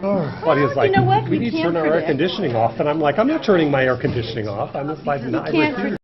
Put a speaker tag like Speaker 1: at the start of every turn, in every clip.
Speaker 1: Claudia's
Speaker 2: You
Speaker 1: like,
Speaker 2: know what?
Speaker 1: we
Speaker 2: We
Speaker 1: need to
Speaker 2: can't
Speaker 1: turn our air
Speaker 2: predict.
Speaker 1: conditioning off. And I'm like, I'm not turning my air conditioning off. I'm just like, no, I
Speaker 2: can't
Speaker 1: refuse.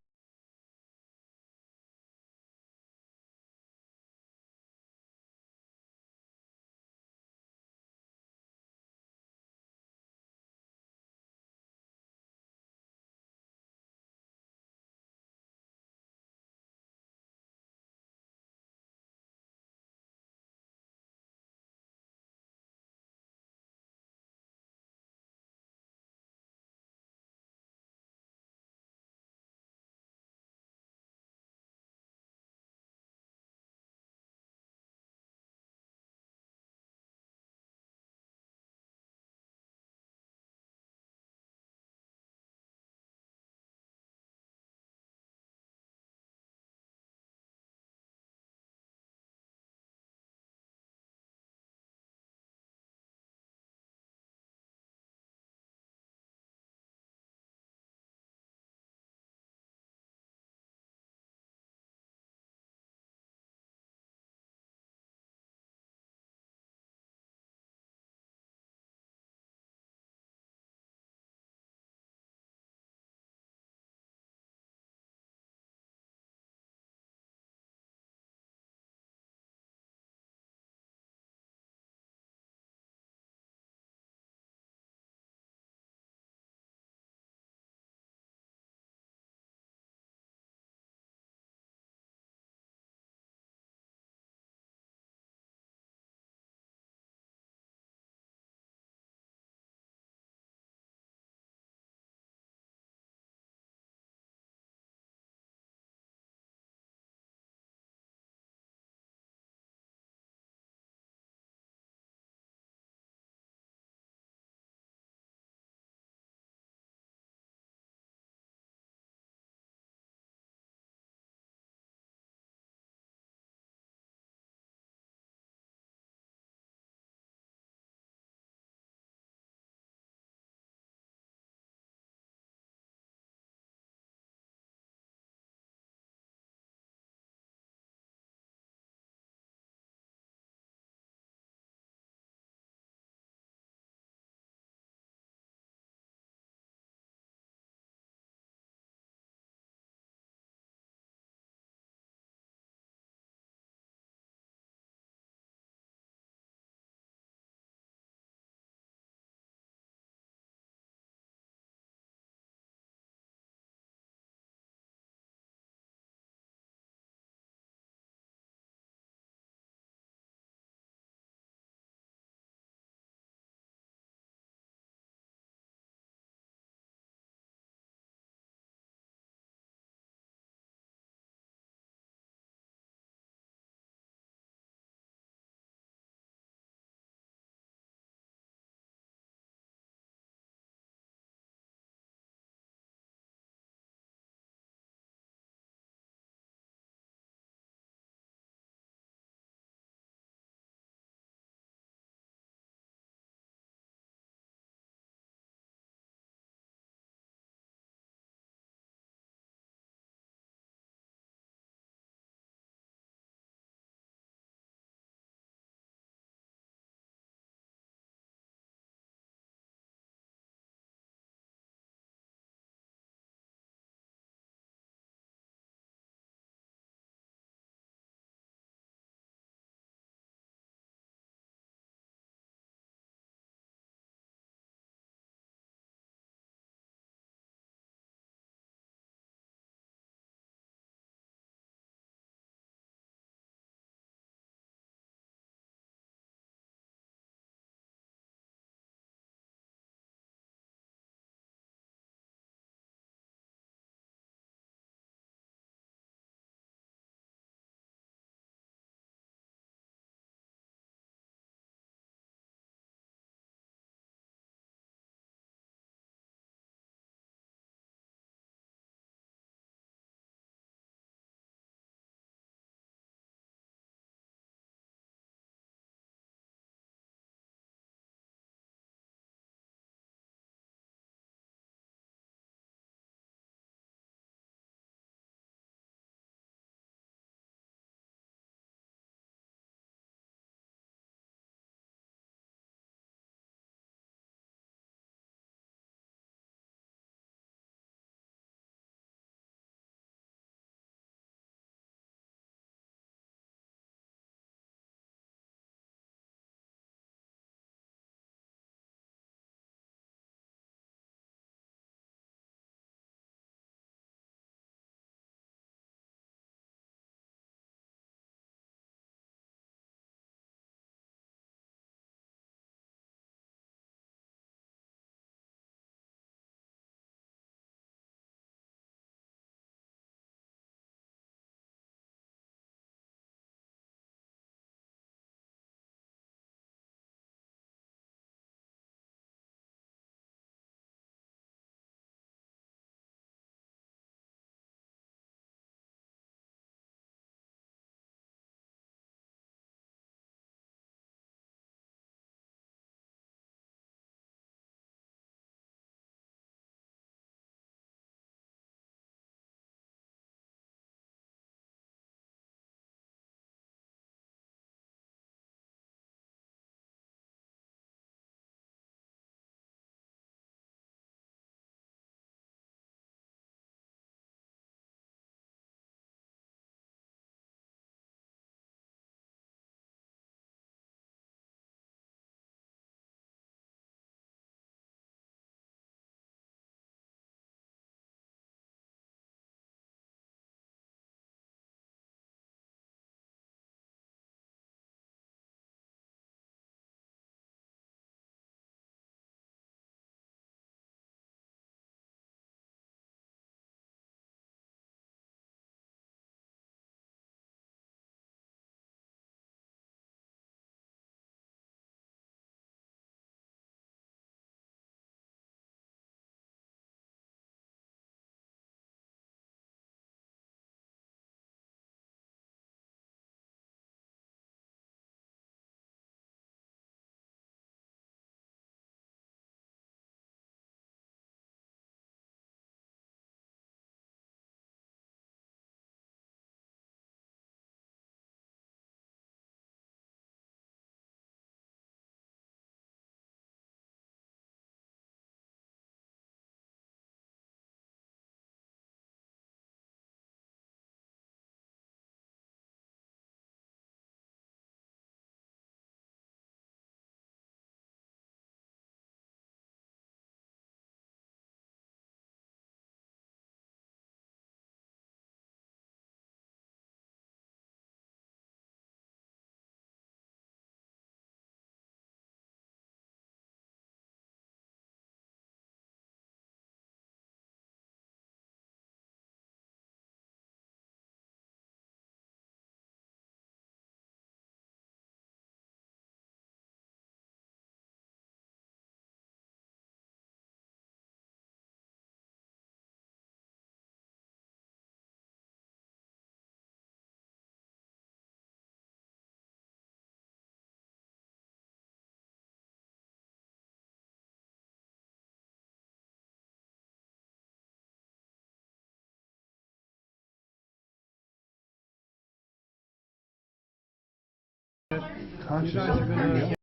Speaker 2: conscious.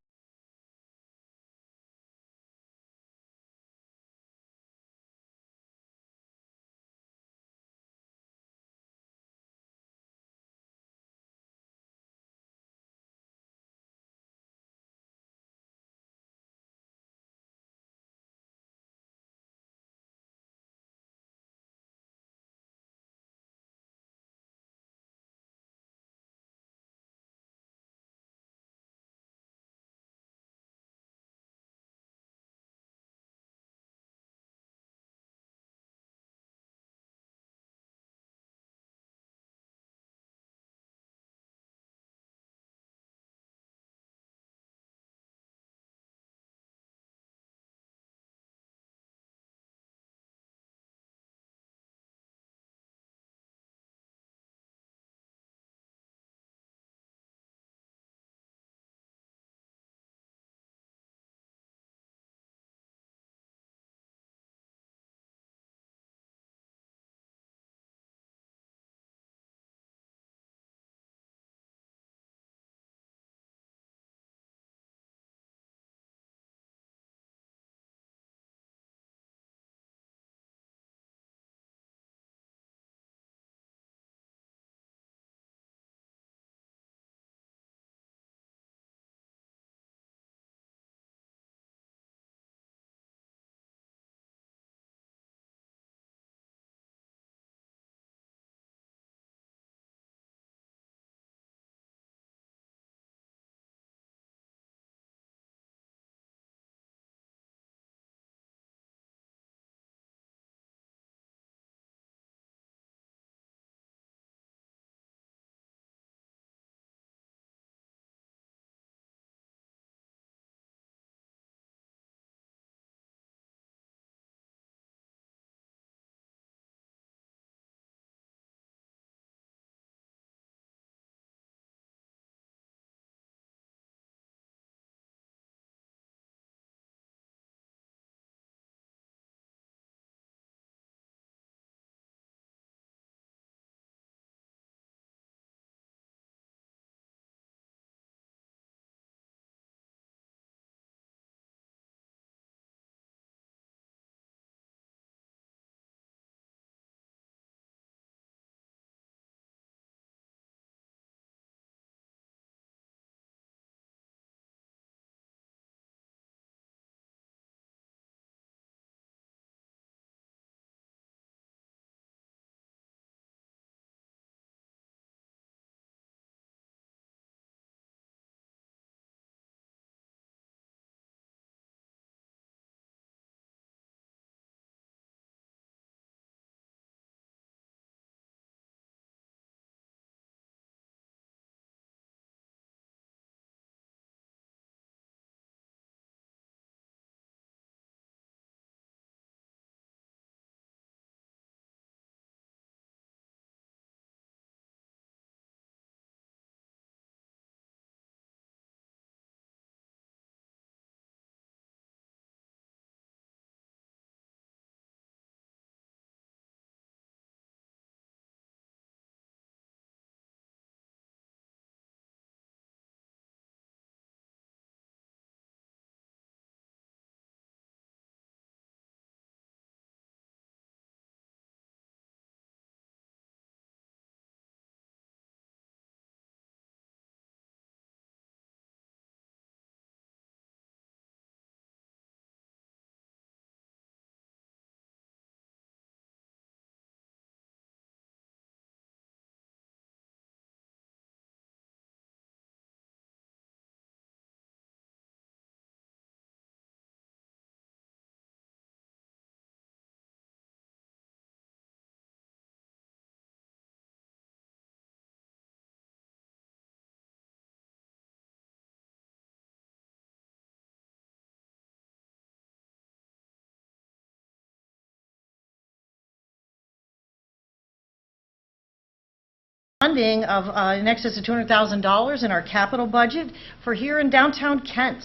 Speaker 3: Funding of in excess of $200,000 in our capital budget for here in downtown Kent.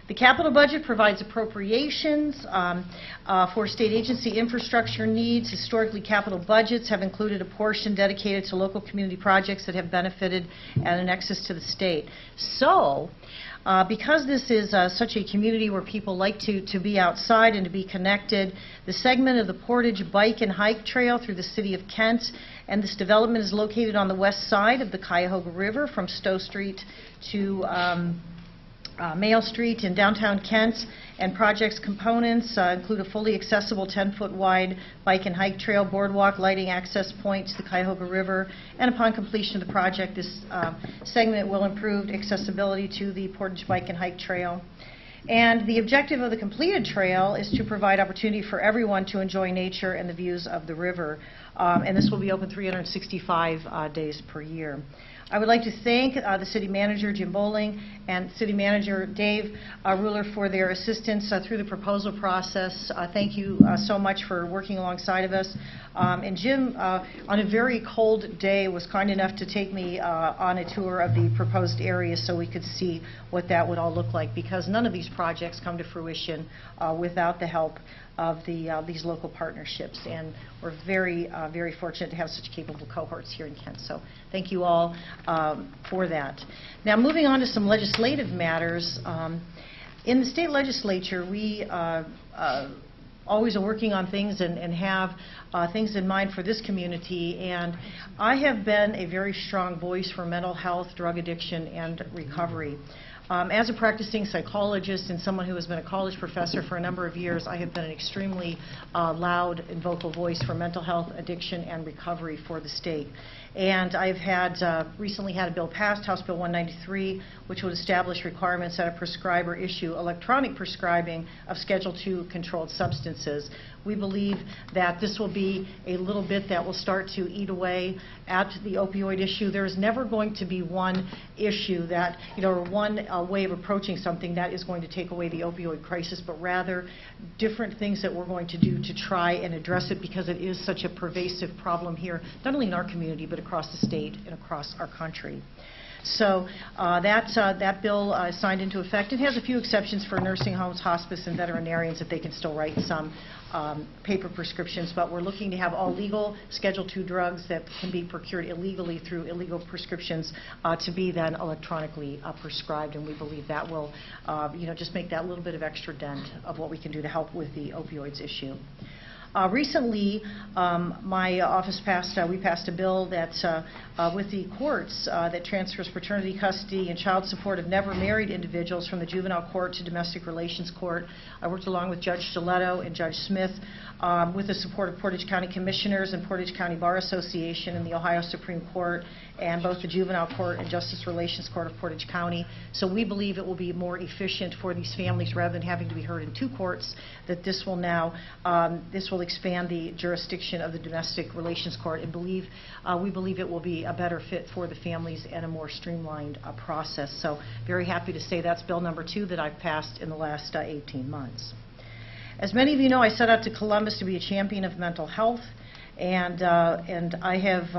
Speaker 2: The capital budget provides appropriations for state agency infrastructure needs. Historically, capital budgets have included a portion dedicated to local community projects that have benefited at an excess to the state. So, because this is such a community where people like to be outside and to be connected, the segment of the Portage Bike and Hike Trail through the city of Kent, and this development is located on the west side of the Cuyahoga River from Stowe Street to Mayo Street in downtown Kent, and project's components include a fully accessible 10-foot wide bike and hike trail, boardwalk, lighting access point to the Cuyahoga River, and upon completion of the project, this segment will improve accessibility to the Portage Bike and Hike Trail. And the objective of the completed trail is to provide opportunity for everyone to enjoy nature and the views of the river. And this will be open 365 days per year. I would like to thank the City Manager, Jim Bowling, and City Manager Dave Ruler for their assistance through the proposal process. Thank you so much for working alongside of us. And Jim, on a very cold day, was kind enough to take me on a tour of the proposed area so we could see what that would all look like, because none of these projects come to fruition without the help of these local partnerships, and we're very, very fortunate to have such capable cohorts here in Kent. So thank you all for that. Now, moving on to some legislative matters. In the state legislature, we always are working on things and have things in mind for this community, and I have been a very strong voice for mental health, drug addiction, and recovery. As a practicing psychologist and someone who has been a college professor for a number of years, I have been an extremely loud and vocal voice for mental health, addiction, and recovery for the state. And I've recently had a bill passed, House Bill 193, which would establish requirements that a prescriber issue electronic prescribing of Schedule II controlled substances. We believe that this will be a little bit that will start to eat away at the opioid issue. There is never going to be one issue that, or one way of approaching something that is going to take away the opioid crisis, but rather different things that we're going to do to try and address it, because it is such a pervasive problem here, not only in our community, but across the state and across our country. So that bill signed into effect. It has a few exceptions for nursing homes, hospice, and veterinarians that they can still write some paper prescriptions, but we're looking to have all legal Schedule II drugs that can be procured illegally through illegal prescriptions to be then electronically prescribed, and we believe that will just make that little bit of extra dent of what we can do to help with the opioids issue. Recently, my office we passed a bill that with the courts that transfers paternity, custody, and child support of never married individuals from the juvenile court to domestic relations court. I worked along with Judge Stiletto and Judge Smith with the support of Portage County Commissioners and Portage County Bar Association and the Ohio Supreme Court, and both the Juvenile Court and Justice Relations Court of Portage County. So we believe it will be more efficient for these families, rather than having to be heard in two courts, that this will now expand the jurisdiction of the Domestic Relations Court, and we believe it will be a better fit for the families and a more streamlined process. So very happy to say that's bill number 2 that I've passed in the last 18 months. As many of you know, I set out to Columbus to be a champion of mental health. And I have,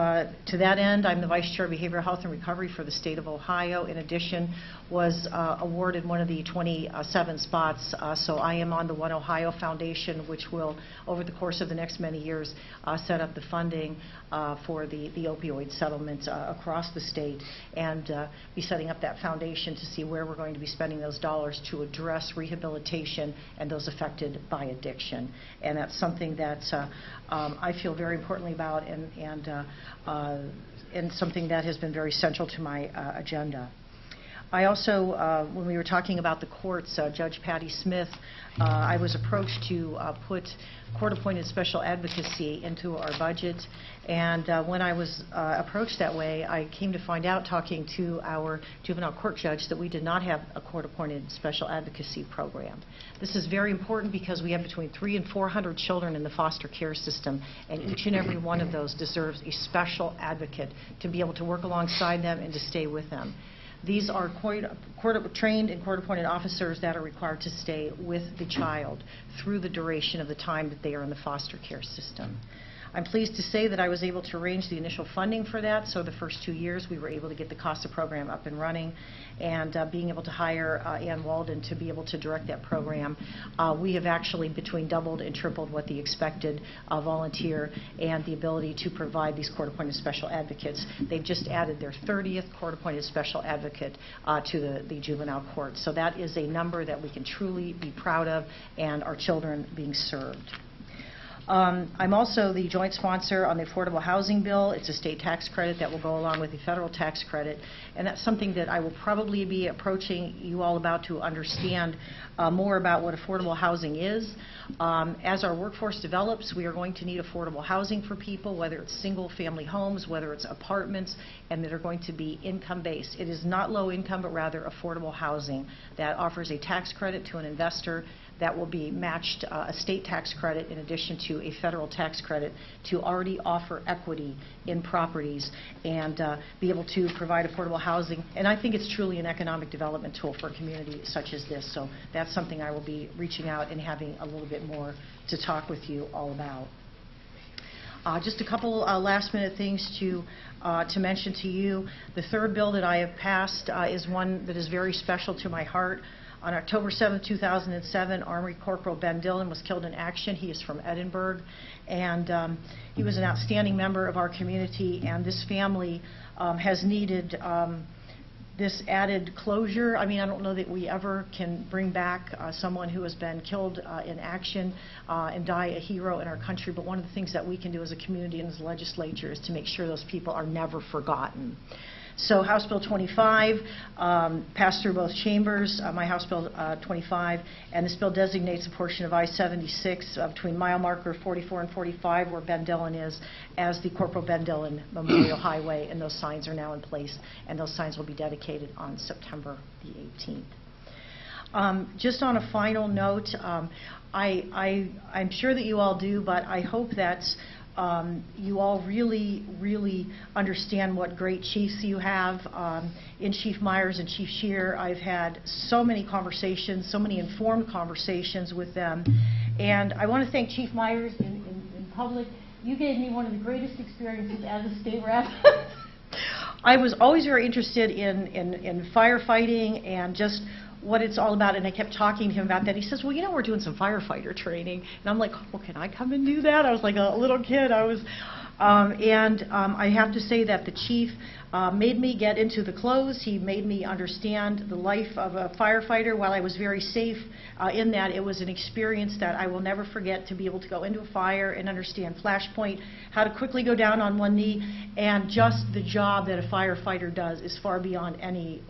Speaker 2: to that end, I'm the Vice Chair of Behavioral Health and Recovery for the state of Ohio. In addition, was awarded one of the 27 spots. So I am on the One Ohio Foundation, which will, over the course of the next many years, set up the funding for the opioid settlement across the state, and be setting up that foundation to see where we're going to be spending those dollars to address rehabilitation and those affected by addiction. And that's something that I feel very importantly about, and something that has been very central to my agenda. I also, when we were talking about the courts, Judge Patty Smith, I was approached to put court-appointed special advocacy into our budget, and when I was approached that way, I came to find out, talking to our juvenile court judge, that we did not have a court-appointed special advocacy program. This is very important because we have between 300 and 400 children in the foster care system, and each and every one of those deserves a special advocate to be able to work alongside them and to stay with them. These are trained and court-appointed officers that are required to stay with the child through the duration of the time that they are in the foster care system. I'm pleased to say that I was able to arrange the initial funding for that, so the first 2 years we were able to get the CASA program up and running, and being able to hire Ann Walden to be able to direct that program. We have actually between doubled and tripled what the expected volunteer and the ability to provide these court-appointed special advocates. They've just added their 30th court-appointed special advocate to the juvenile court. So that is a number that we can truly be proud of, and our children being served. I'm also the joint sponsor on the Affordable Housing Bill. It's a state tax credit that will go along with the federal tax credit, and that's something that I will probably be approaching you all about to understand more about what affordable housing is. As our workforce develops, we are going to need affordable housing for people, whether it's single-family homes, whether it's apartments, and that are going to be income-based. It is not low income, but rather affordable housing that offers a tax credit to an investor that will be matched a state tax credit in addition to a federal tax credit to already offer equity in properties and be able to provide affordable housing. And I think it's truly an economic development tool for a community such as this. So that's something I will be reaching out and having a little bit more to talk with you all about. Just a couple last-minute things to mention to you. The third bill that I have passed is one that is very special to my heart. On October 7, 2007, Army Corporal Ben Dillon was killed in action. He is from Edinburgh, and he was an outstanding member of our community, and this family has needed this added closure. I mean, I don't know that we ever can bring back someone who has been killed in action and die a hero in our country, but one of the things that we can do as a community and as a legislature is to make sure those people are never forgotten. So House Bill 25 passed through both chambers, my House Bill 25, and this bill designates a portion of I-76 between mile marker 44 and 45 where Ben Dillon is as the Corporal Ben Dillon Memorial Highway, and those signs are now in place, and those signs will be dedicated on September the 18th. Just on a final note, I'm sure that you all do, but I hope that you all really understand what great chiefs you have. In Chief Myers and Chief Scheer, I've had so many conversations, so many informed conversations with them. And I want to thank Chief Myers in public. You gave me one of the greatest experiences as a state rep. I was always very interested in firefighting and just what it's all about, and I kept talking to him about that. He says, well, you know, we're doing some firefighter training. And I'm like, well, can I come and do that? I was like a little kid. I have to say that the chief made me get into the clothes. He made me understand the life of a firefighter. While I was very safe in that, it was an experience that I will never forget, to be able to go into a fire and understand flashpoint, how to quickly go down on one knee, and just the job that a firefighter does is far beyond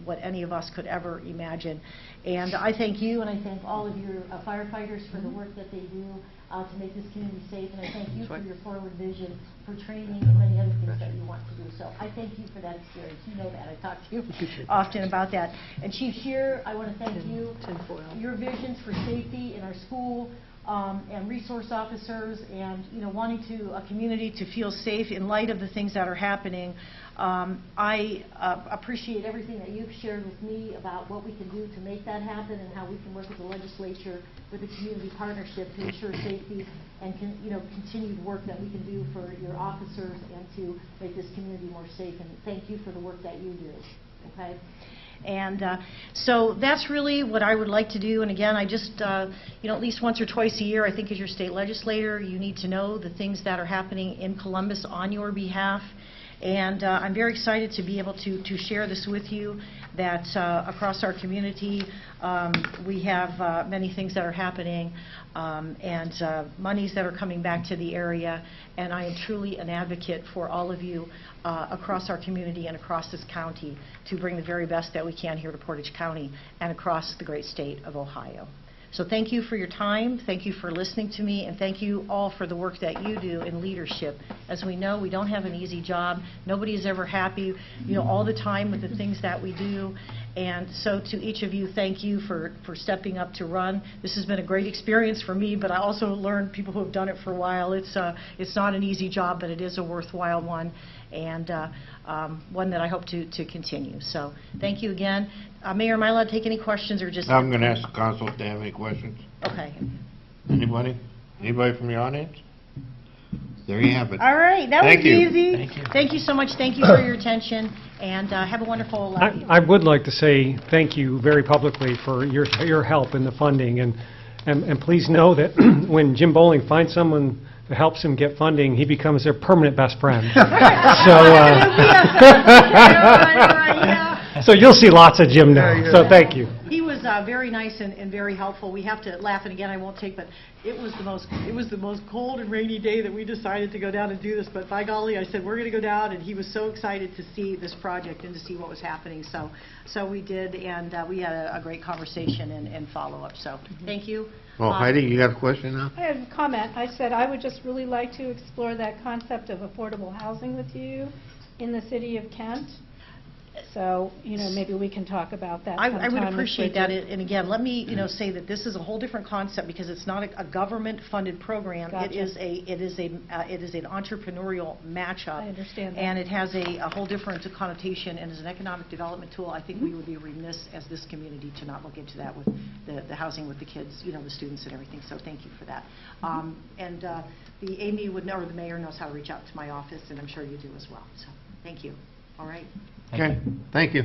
Speaker 2: what any of us could ever imagine. And I thank you, and I thank all of your firefighters for the work that they do to make this community safe, and I thank you for your forward vision, for training, and many other things that you want to do. So I thank you for that experience. You know that. I talk to you often about that. And Chief Scheer, I want to thank you. Your visions for safety in our school and resource officers, and wanting a community to feel safe in light of the things that are happening. I appreciate everything that you've shared with me about what we can do to make that happen, and how we can work with the legislature, with the community partnership to ensure safety and continued work that we can do for your officers and to make this community more safe. And thank you for the work that you do. Okay. And so that's really what I would like to do. And again, I just, at least once or twice a year, I think as your state legislator, you need to know the things that are happening in Columbus on your behalf. And I'm very excited to be able to share this with you, that across our community we have many things that are happening and monies that are coming back to the area. And I am truly an advocate for all of you across our community and across this county to bring the very best that we can here to Portage County and across the great state of Ohio. So thank you for your time, thank you for listening to me, and thank you all for the work that you do in leadership. As we know, we don't have an easy job. Nobody is ever happy, all the time with the things that we do. And so to each of you, thank you for stepping up to run. This has been a great experience for me, but I also learned, people who have done it for a while, it's not an easy job, but it is a worthwhile one, and one that I hope to continue. So thank you again. Mayor, am I allowed to take any questions, or just...
Speaker 3: I'm going to ask the council if they have any questions.
Speaker 2: Okay.
Speaker 3: Anybody? Anybody from the audience? there you have it.
Speaker 2: All right, that
Speaker 3: Thank
Speaker 2: was
Speaker 3: you.
Speaker 2: easy.
Speaker 4: Thank you.
Speaker 2: Thank you so much. Thank you for your attention, and have a wonderful
Speaker 1: I would like to say thank you very publicly for your help in the funding, and please know that when Jim Bowling finds someone that helps him get funding, he becomes their permanent best friend. So you'll see lots of Jim now, so thank you.
Speaker 2: He was very nice and very helpful. We have to laugh, and again, I won't take, but it was the most cold and rainy day that we decided to go down and do this, but by golly, I said, we're going to go down, and he was so excited to see this project and to see what was happening, so we did, and we had a great conversation and follow-up, so thank you.
Speaker 3: Oh, Heidi, you got a question now?
Speaker 5: I have a comment. I said I would just really like to explore that concept of affordable housing with you in the city of Kent. So, maybe we can talk about that sometime.
Speaker 2: I would
Speaker 5: with
Speaker 2: appreciate that,
Speaker 5: Bridget.
Speaker 2: and again, let me, say that this is a whole different concept because it's not a government-funded program.
Speaker 5: Gotcha.
Speaker 2: It is an entrepreneurial matchup.
Speaker 5: I understand that.
Speaker 2: And it has a whole different connotation, and as an economic development tool, I think we would be remiss as this community to not look into that with the housing with the kids, the students and everything, so thank you for that. And the Amy would know, or the mayor knows how to reach out to my office, and I'm sure you do as well, so thank you. All right.
Speaker 3: Okay, thank you.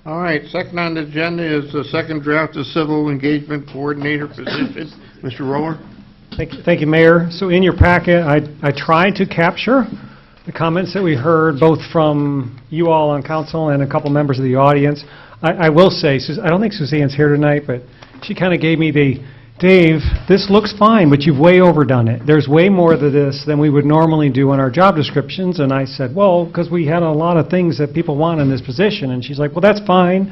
Speaker 3: All right, second on the agenda is the second draft of Civil Engagement Coordinator position. Mr. Roller?
Speaker 1: Thank you, Mayor. So in your packet, I tried to capture the comments that we heard, both from you all on council and a couple members of the audience. I will say, I don't think Suzanne's here tonight, but she kind of gave me the, Dave, this looks fine, but you've way overdone it. There's way more to this than we would normally do in our job descriptions. And I said, well, because we had a lot of things that people want in this position. And she's like, well, that's fine.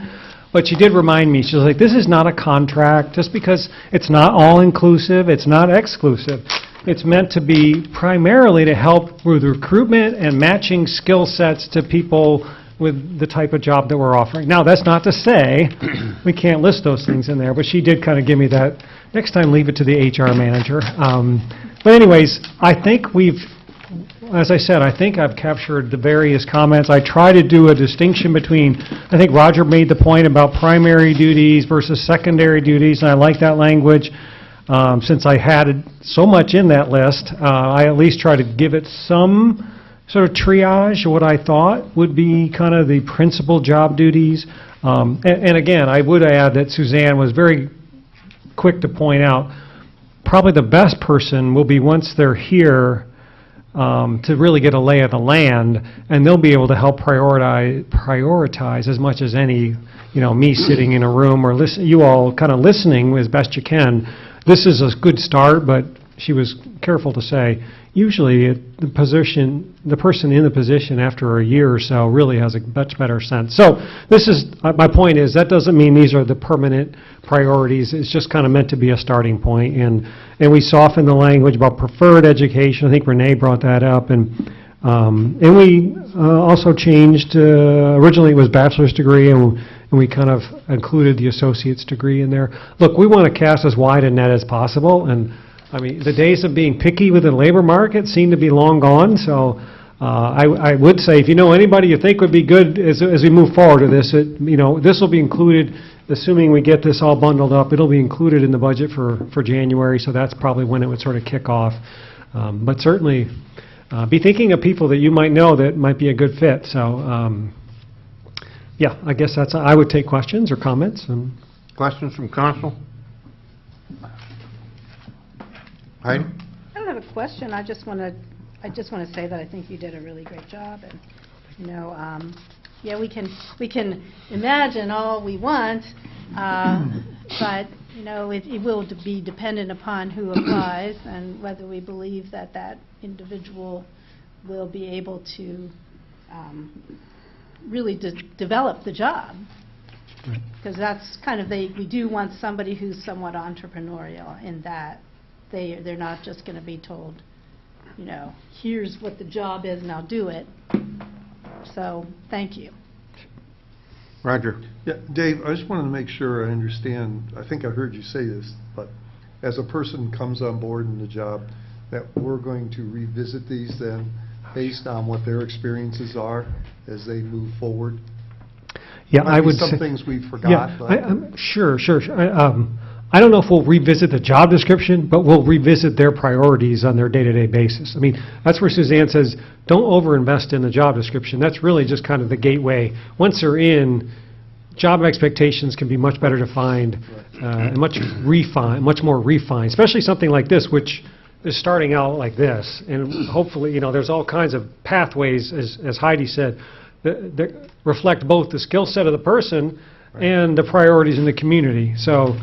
Speaker 1: But she did remind me, she was like, this is not a contract. Just because it's not all-inclusive, it's not exclusive. It's meant to be primarily to help with recruitment and matching skill sets to people with the type of job that we're offering. Now, that's not to say we can't list those things in there, but she did kind of give me that. Next time, leave it to the HR manager. But anyways, I think as I said, I think I've captured the various comments. I try to do a distinction between, I think Roger made the point about primary duties versus secondary duties, and I like that language. Since I had so much in that list, I at least try to give it some sort of triage of what I thought would be kind of the principal job duties. And again, I would add that Suzanne was very quick to point out, probably the best person will be once they're here to really get a lay of the land, and they'll be able to help prioritize as much as any, me sitting in a room or you all kind of listening as best you can. This is a good start, but she was careful to say, usually the person in the position after a year or so really has a much better sense. So this is, my point is, that doesn't mean these are the permanent priorities. It's just kind of meant to be a starting point. And we softened the language about preferred education. I think Renee brought that up. And we also changed, originally it was bachelor's degree, and we kind of included the associate's degree in there. Look, we want to cast as wide a net as possible, and I mean, the days of being picky with the labor market seem to be long gone, so I would say, if you know anybody you think would be good as we move forward with this, this will be included, assuming we get this all bundled up, it'll be included in the budget for January, so that's probably when it would sort of kick off. But certainly, be thinking of people that you might know that might be a good fit, so yeah, I guess I would take questions or comments.
Speaker 3: Questions from council? Heidi?
Speaker 5: I don't have a question. I just want to say that I think you did a really great job, and yeah, we can imagine all we want, but it will be dependent upon who applies and whether we believe that individual will be able to really develop the job. Because that's kind of, we do want somebody who's somewhat entrepreneurial in that they're not just going to be told, here's what the job is, now do it. So, thank you.
Speaker 3: Roger?
Speaker 6: Yeah, Dave, I just wanted to make sure I understand, I think I heard you say this, but as a person comes on board in the job, that we're going to revisit these then based on what their experiences are as they move forward?
Speaker 1: Yeah,
Speaker 6: Might
Speaker 1: I
Speaker 6: be
Speaker 1: would
Speaker 6: some
Speaker 1: say,
Speaker 6: things we forgot.
Speaker 1: yeah,
Speaker 6: but
Speaker 1: sure. I don't know if we'll revisit the job description, but we'll revisit their priorities on their day-to-day basis. I mean, that's where Suzanne says, don't overinvest in the job description. That's really just kind of the gateway. Once they're in, job expectations can be much better defined and much more refined, especially something like this, which is starting out like this. And hopefully, you know, there's all kinds of pathways, as Heidi said, that reflect both the skill set of the person and the priorities in the community. So,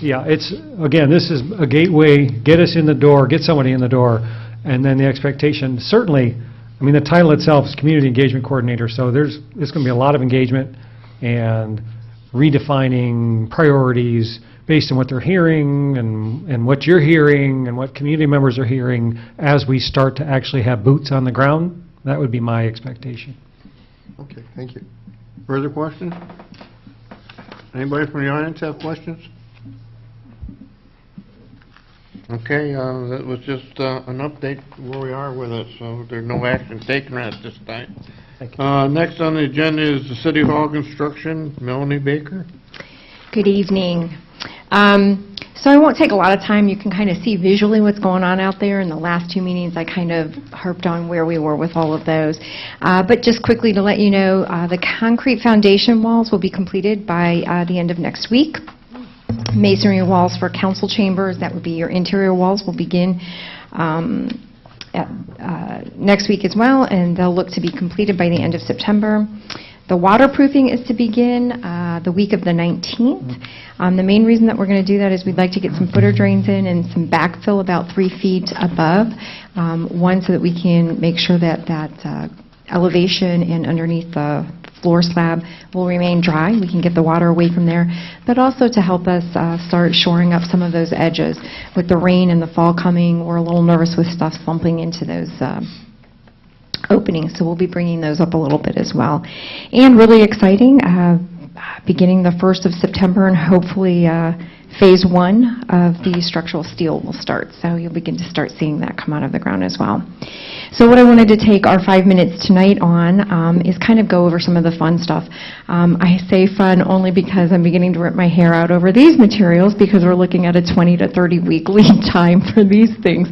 Speaker 1: yeah, again, this is a gateway, get us in the door, get somebody in the door, and then the expectation, certainly, I mean, the title itself is Community Engagement Coordinator, so there's going to be a lot of engagement and redefining priorities based on what they're hearing and what you're hearing and what community members are hearing as we start to actually have boots on the ground. That would be my expectation.
Speaker 6: Okay, thank you.
Speaker 3: Further questions? Anybody from the audience have questions? Okay, that was just an update where we are with it, so there's no action taken at this time.
Speaker 1: Thank you.
Speaker 3: Next on the agenda is the City Hall construction. Melanie Baker.
Speaker 4: Good evening. So I won't take a lot of time. You can kind of see visually what's going on out there. In the last two meetings, I kind of harped on where we were with all of those. But just quickly to let you know, the concrete foundation walls will be completed by the end of next week. Masonry walls for council chambers, that would be your interior walls, will begin next week as well, and they'll look to be completed by the end of September. The waterproofing is to begin the week of the 19th. The main reason that we're going to do that is we'd like to get some footer drains in and some backfill about 3 feet above. One, so that we can make sure that that elevation and underneath the floor slab will remain dry. We can get the water away from there, but also to help us start shoring up some of those edges. With the rain and the fall coming, we're a little nervous with stuff slumping into those openings, so we'll be bringing those up a little bit as well. And really exciting, beginning the 1st of September, and hopefully phase 1 of the structural steel will start. So you'll begin to start seeing that come out of the ground as well. So what I wanted to take our 5 minutes tonight on is kind of go over some of the fun stuff. I say fun only because I'm beginning to rip my hair out over these materials, because we're looking at a 20 to 30 week lead time for these things.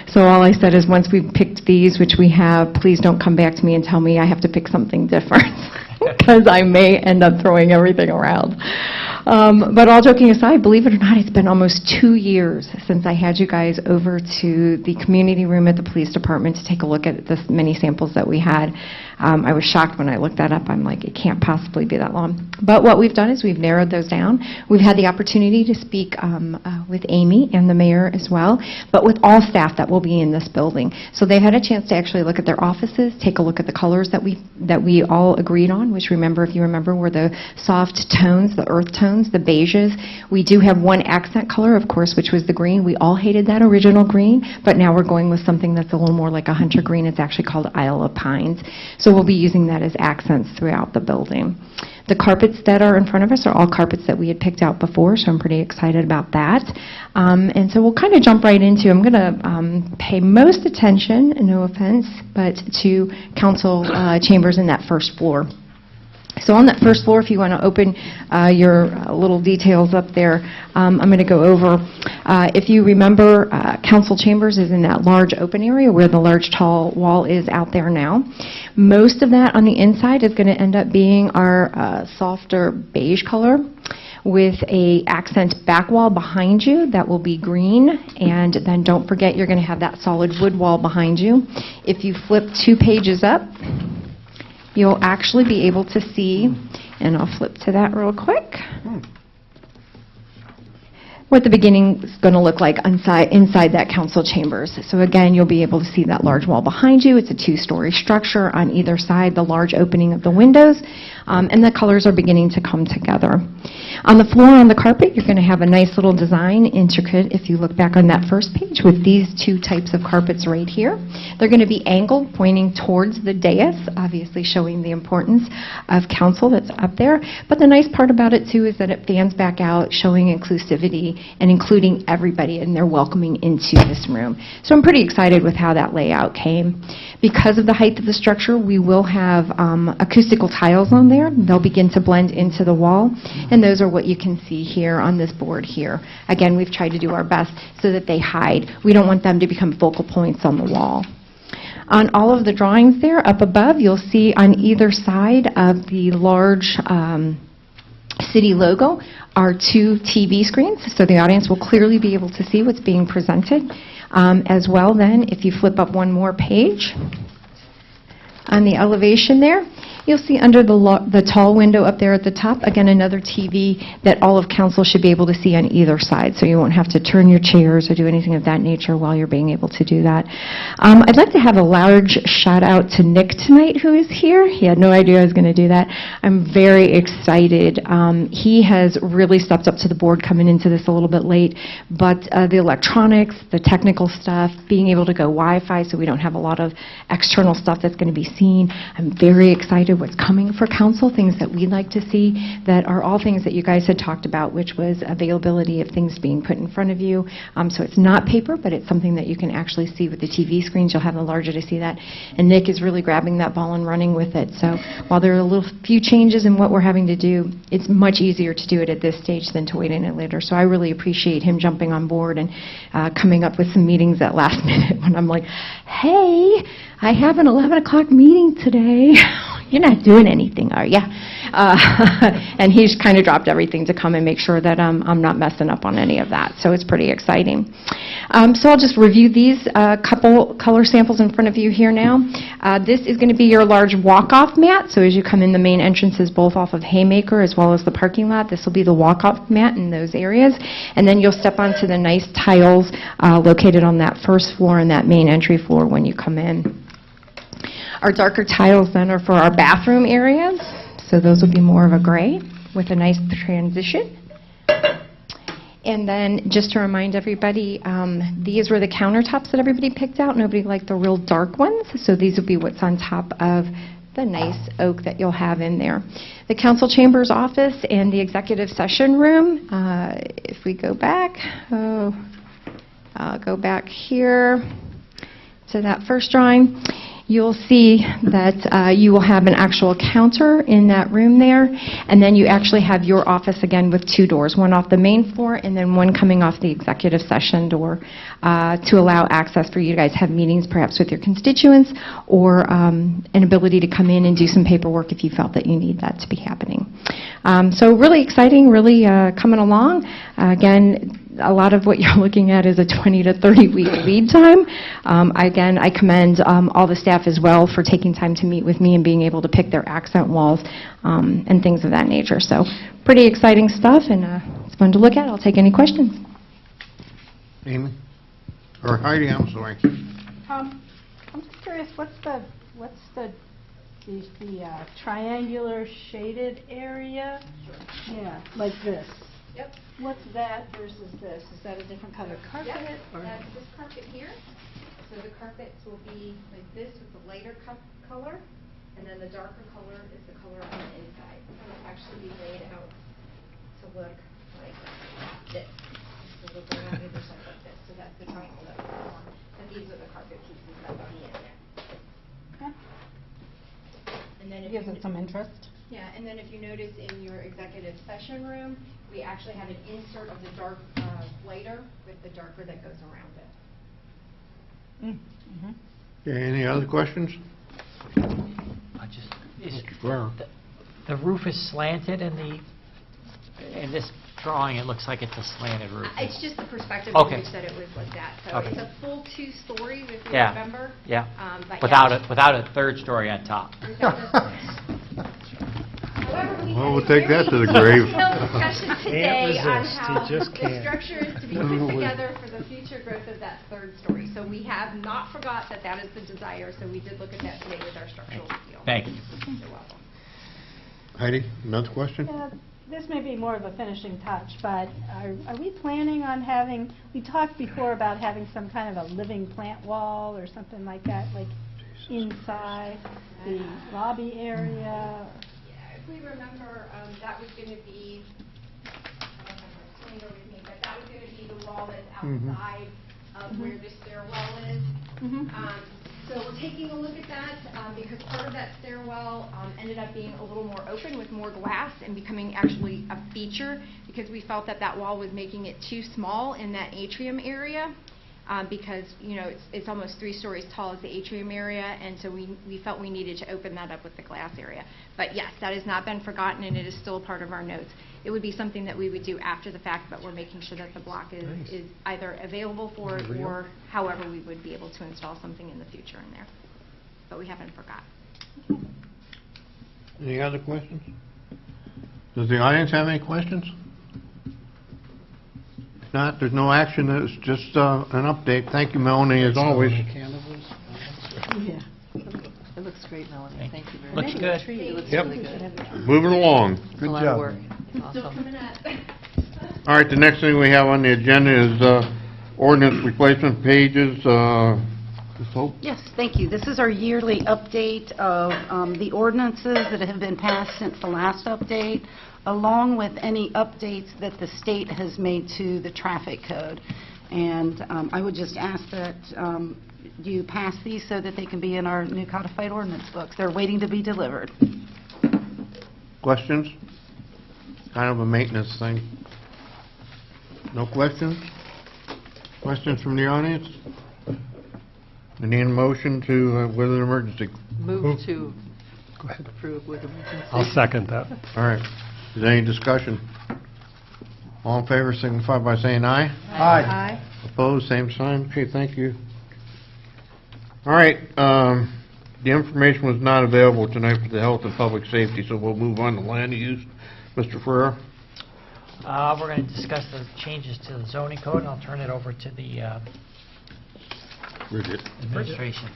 Speaker 4: So all I said is, once we've picked these, which we have, please don't come back to me and tell me I have to pick something different, because I may end up throwing everything around. But all joking aside, believe it or not, it's been almost 2 years since I had you guys over to the community room at the police department to take a look at the many samples that we had. I was shocked when I looked that up. I'm like, it can't possibly be that long. But what we've done is we've narrowed those down. We've had the opportunity to speak with Amy and the mayor as well, but with all staff that will be in this building. So they've had a chance to actually look at their offices, take a look at the colors that we all agreed on, which, remember, if you remember, were the soft tones, the earth tones, the beiges. We do have one accent color, of course, which was the green. We all hated that original green, but now we're going with something that's a little more like a hunter green. It's actually called Isle of Pines. So we'll be using that as accents throughout the building. The carpets that are in front of us are all carpets that we had picked out before, so I'm pretty excited about that. And so we'll kind of jump right into, I'm going to pay most attention, no offense, but to council chambers in that first floor. So on that first floor, if you want to open your little details up there, I'm going to go over. If you remember, council chambers is in that large open area where the large tall wall is out there now. Most of that on the inside is going to end up being our softer beige color, with a accent back wall behind you that will be green, and then don't forget you're going to have that solid wood wall behind you. If you flip 2 pages up, you'll actually be able to see, and I'll flip to that real quick, what the beginning is going to look like inside that council chambers. So again, you'll be able to see that large wall behind you. It's a 2-story structure on either side, the large opening of the windows, and the colors are beginning to come together. On the floor, on the carpet, you're going to have a nice little design, intricate, if you look back on that first page, with these 2 types of carpets right here. They're going to be angled, pointing towards the dais, obviously showing the importance of council that's up there. But the nice part about it, too, is that it fans back out, showing inclusivity and including everybody, and they're welcoming into this room. So I'm pretty excited with how that layout came. Because of the height of the structure, we will have acoustical tiles on there. They'll begin to blend into the wall, and those are what you can see here on this board here. Again, we've tried to do our best so that they hide. We don't want them to become focal points on the wall. On all of the drawings there, up above, you'll see on either side of the large city logo are 2 TV screens, so the audience will clearly be able to see what's being presented. As well then, if you flip up one more page, on the elevation there, you'll see under the tall window up there at the top, again, another TV that all of council should be able to see on either side, so you won't have to turn your chairs or do anything of that nature while you're being able to do that. I'd like to have a large shout out to Nick tonight, who is here. He had no idea I was going to do that. I'm very excited. He has really stepped up to the board coming into this a little bit late, but the electronics, the technical stuff, being able to go Wi-Fi so we don't have a lot of external stuff that's going to be seen. I'm very excited what's coming for council, things that we'd like to see that are all things that you guys had talked about, which was availability of things being put in front of you. So it's not paper, but it's something that you can actually see with the TV screens. You'll have the larger to see that. And Nick is really grabbing that ball and running with it. So while there are few changes in what we're having to do, it's much easier to do it at this stage than to wait in it later. So I really appreciate him jumping on board and coming up with some meetings at last minute when I'm like, hey, I have an 11 o'clock meeting today. You're not doing anything, are you? And he's kind of dropped everything to come and make sure that I'm not messing up on any of that. So it's pretty exciting. So I'll just review these couple color samples in front of you here now. This is going to be your large walk-off mat. So as you come in, the main entrances both off of Haymaker as well as the parking lot. This will be the walk-off mat in those areas. And then you'll step onto the nice tiles located on that first floor and that main entry floor when you come in. Our darker tiles then are for our bathroom areas, so those will be more of a gray with a nice transition. And then just to remind everybody, these were the countertops that everybody picked out. Nobody liked the real dark ones, so these will be what's on top of the nice oak that you'll have in there. The council chambers office and the executive session room, if we go back, I'll go back here to that first drawing. You'll see that you will have an actual counter in that room there, and then you actually have your office again with 2 doors, one off the main floor and then one coming off the executive session door to allow access for you guys to have meetings perhaps with your constituents or an ability to come in and do some paperwork if you felt that you need that to be happening. So really exciting, really coming along. Again, a lot of what you're looking at is a 20 to 30 week lead time. Again, I commend all the staff as well for taking time to meet with me and being able to pick their accent walls and things of that nature. So pretty exciting stuff, and it's fun to look at. I'll take any questions.
Speaker 3: Amy? Or Heidi, I'm sorry.
Speaker 5: I'm just curious, what's the triangular shaded area? Yeah, like this.
Speaker 4: Yep.
Speaker 5: What's that versus this? Is that a different color carpet? Or?
Speaker 4: That's this carpet here. So the carpets will be like this with the lighter color, and then the darker color is the color on the inside. It'll actually be laid out to look like this. So they'll go on either side like this. So that's the triangle that we're on. And these are the carpet pieces that will be in there.
Speaker 5: Okay.
Speaker 4: And then
Speaker 5: Gives it some interest.
Speaker 4: Yeah, and then if you notice in your executive session room, we actually have an insert of the dark lighter with the darker that goes around it.
Speaker 5: Mm-hmm.
Speaker 3: Okay, any other questions?
Speaker 7: Mr.
Speaker 3: Guerrero.
Speaker 7: The roof is slanted in this drawing, it looks like it's a slanted roof.
Speaker 4: It's just the perspective
Speaker 7: Okay.
Speaker 4: in which that it was looked at. So
Speaker 7: Okay.
Speaker 4: it's a full 2-story, if you
Speaker 7: Yeah.
Speaker 4: remember.
Speaker 7: Yeah,
Speaker 4: But
Speaker 7: without a third story on top.
Speaker 4: However, we
Speaker 3: Well,
Speaker 4: had
Speaker 3: we'll
Speaker 4: a
Speaker 3: take that to the grave.
Speaker 4: detailed discussion today on
Speaker 1: resist,
Speaker 4: how
Speaker 1: he just
Speaker 4: the
Speaker 1: can't.
Speaker 4: structure is to be put together for the future growth of that third story. So we have not forgot that that is the desire, so we did look at that today with our structural steel.
Speaker 7: Thank you.
Speaker 4: You're welcome.
Speaker 3: Heidi, another question?
Speaker 5: This may be more of a finishing touch, but are we planning on having, we talked before about having some kind of a living plant wall or something like that, like inside the lobby area?
Speaker 4: Yeah, if we remember, that was going to be, I don't have my calendar with me, but that
Speaker 8: that was going to be the wall that's outside of where the stairwell is. So we're taking a look at that because part of that stairwell ended up being a little more open with more glass and becoming actually a feature because we felt that that wall was making it too small in that atrium area. Because, you know, it's almost 3 stories tall as the atrium area, and so we felt we needed to open that up with the glass area. But yes, that has not been forgotten, and it is still a part of our notes. It would be something that we would do after the fact, but we're making sure that the block is either available for it or however we would be able to install something in the future in there. But we haven't forgot.
Speaker 3: Any other questions? Does the audience have any questions? If not, there's no action, it's just an update. Thank you, Melanie, as always.
Speaker 5: Yeah. It looks great, Melanie. Thank you very much.
Speaker 7: Looks good.
Speaker 5: It looks
Speaker 3: Yep.
Speaker 5: really good.
Speaker 3: Moving along.
Speaker 6: Good job.
Speaker 8: Coming up.
Speaker 3: All right, the next thing we have on the agenda is ordinance replacement pages. Ms. Hope?
Speaker 9: Yes, thank you. This is our yearly update of the ordinances that have been passed since the last update, along with any updates that the state has made to the traffic code. And I would just ask that you pass these so that they can be in our new codified ordinance books. They're waiting to be delivered.
Speaker 3: Questions? Kind of a maintenance thing. No questions? Questions from the audience? I need a motion to, with an emergency.
Speaker 10: Move to
Speaker 6: Go ahead.
Speaker 10: approve with emergency.
Speaker 1: I'll second that.
Speaker 3: All right. Is there any discussion? All in favor signify by saying aye.
Speaker 6: Aye.
Speaker 3: Opposed, same sign. Okay, thank you. All right, the information was not available tonight for the health and public safety, so we'll move on to land use. Mr. Ferrer?
Speaker 7: We're going to discuss the changes to the zoning code, and I'll turn it over to the
Speaker 3: Bridget.
Speaker 7: administration.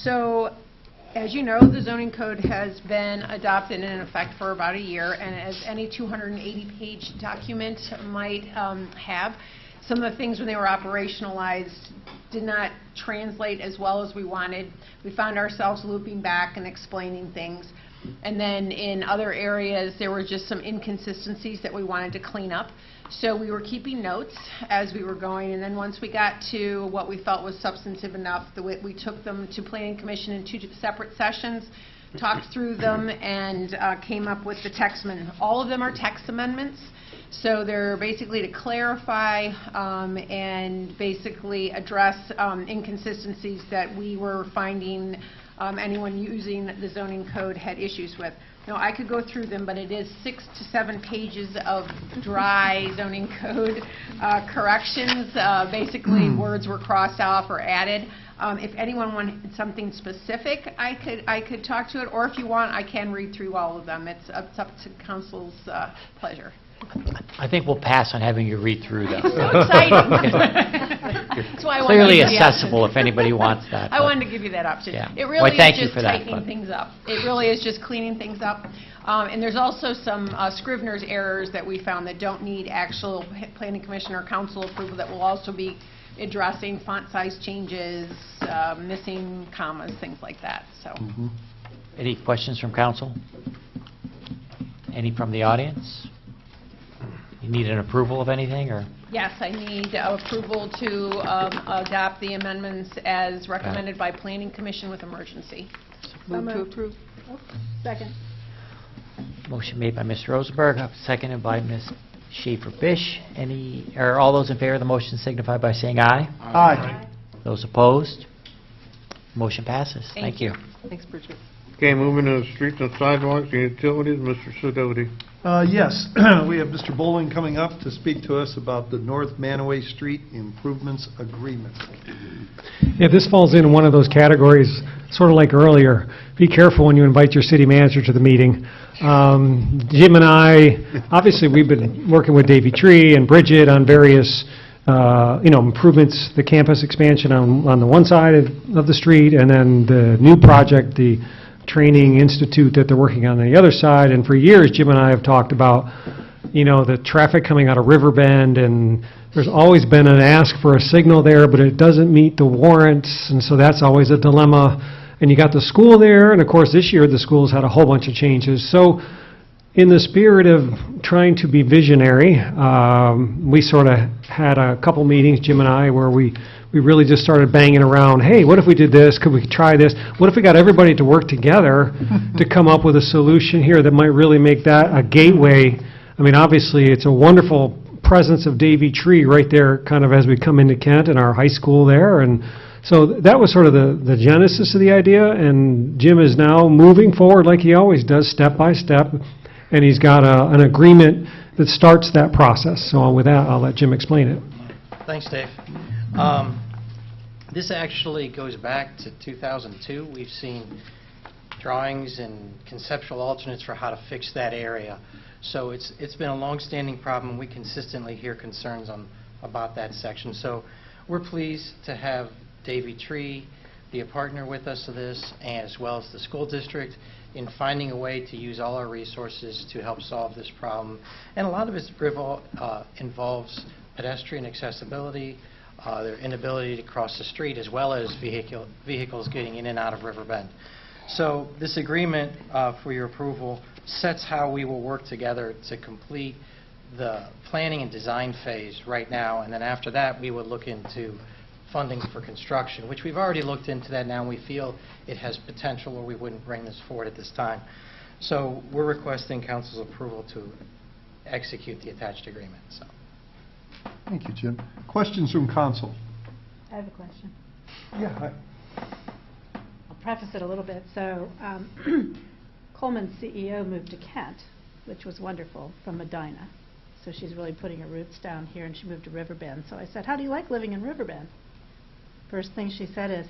Speaker 10: So, as you know, the zoning code has been adopted and in effect for about a year, and as any 280-page document might have, some of the things when they were operationalized did not translate as well as we wanted. We found ourselves looping back and explaining things. And then in other areas, there were just some inconsistencies that we wanted to clean up. So we were keeping notes as we were going, and then once we got to what we felt was substantive enough, we took them to Planning Commission in 2 separate sessions, talked through them, and came up with the text amendment. All of them are text amendments, so they're basically to clarify and basically address inconsistencies that we were finding anyone using the zoning code had issues with. Now, I could go through them, but it is 6 to 7 pages of dry zoning code corrections. Basically, words were crossed off or added. If anyone wanted something specific, I could talk to it, or if you want, I can read through all of them. It's up to council's pleasure.
Speaker 7: I think we'll pass on having you read through them.
Speaker 10: So exciting. That's why I wanted
Speaker 7: Clearly
Speaker 10: to give you the
Speaker 7: accessible if anybody wants that.
Speaker 10: I
Speaker 7: but-
Speaker 10: wanted to give you that option.
Speaker 7: Yeah.
Speaker 10: It
Speaker 7: Well,
Speaker 10: really
Speaker 7: thank
Speaker 10: is
Speaker 7: you
Speaker 10: just
Speaker 7: for that,
Speaker 10: tightening
Speaker 7: but-
Speaker 10: things up. It really is just cleaning things up. And there's also some Scrivener's errors that we found that don't need actual planning commission or council approval that will also be addressing font size changes, missing commas, things like that. So.
Speaker 7: Any questions from council? Any from the audience? You need an approval of anything, or?
Speaker 10: Yes, I need approval to adopt the amendments as recommended by Planning Commission with emergency.
Speaker 5: Move to approve. Second.
Speaker 7: Motion made by Mr. Rosenberg, seconded by Ms. Schaefer-Bish. All those in favor of the motion signify by saying aye.
Speaker 6: Aye.
Speaker 7: Those opposed? Motion passes.
Speaker 10: Thank
Speaker 7: Thank you.
Speaker 10: Thanks, Bridget.
Speaker 3: Okay, moving to the streets and sidewalks and utilities, Mr. Sidoti.
Speaker 6: Yes, we have Mr. Bowling coming up to speak to us about the North Manaway Street Improvements Agreement.
Speaker 1: Yeah, this falls in one of those categories, sort of like earlier. Be careful when you invite your city manager to the meeting. Jim and I, obviously, we've been working with Davey Tree and Bridget on various, improvements, the campus expansion on the one side of the street, and then the new project, the training institute that they're working on the other side. And for years, Jim and I have talked about, the traffic coming out of Riverbend, and there's always been an ask for a signal there, but it doesn't meet the warrants, and so that's always a dilemma. And you got the school there, and of course, this year, the school's had a whole bunch of changes. So, in the spirit of trying to be visionary, we sort of had a couple meetings, Jim and I, where we really just started banging around, hey, what if we did this? Could we try this? What if we got everybody to work together to come up with a solution here that might really make that a gateway? I mean, obviously, it's a wonderful presence of Davy Tree right there kind of as we come into Kent and our high school there. And so that was sort of the genesis of the idea. And Jim is now moving forward like he always does, step by step. And he's got an agreement that starts that process. So with that, I'll let Jim explain it.
Speaker 11: Thanks, Dave. This actually goes back to 2002. We've seen drawings and conceptual alternates for how to fix that area. So it's been a long-standing problem. We consistently hear concerns about that section. So we're pleased to have Davy Tree be a partner with us to this, as well as the school district, in finding a way to use all our resources to help solve this problem. And a lot of it involves pedestrian accessibility, their inability to cross the street, as well as vehicles getting in and out of Riverbend. So this agreement for your approval sets how we will work together to complete the planning and design phase right now, and then after that we would look into funding for construction, which we've already looked into that now, and we feel it has potential, or we wouldn't bring this forward at this time. So we're requesting council's approval to execute the attached agreement. So.
Speaker 6: Thank you, Jim. Questions from council?
Speaker 5: I have a question.
Speaker 6: Yeah.
Speaker 5: I'll preface it a little bit. So Coleman's CEO moved to Kent, which was wonderful, from Medina. So she's really putting her roots down here, and she moved to Riverbend. So I said, how do you like living in Riverbend? First thing she said is,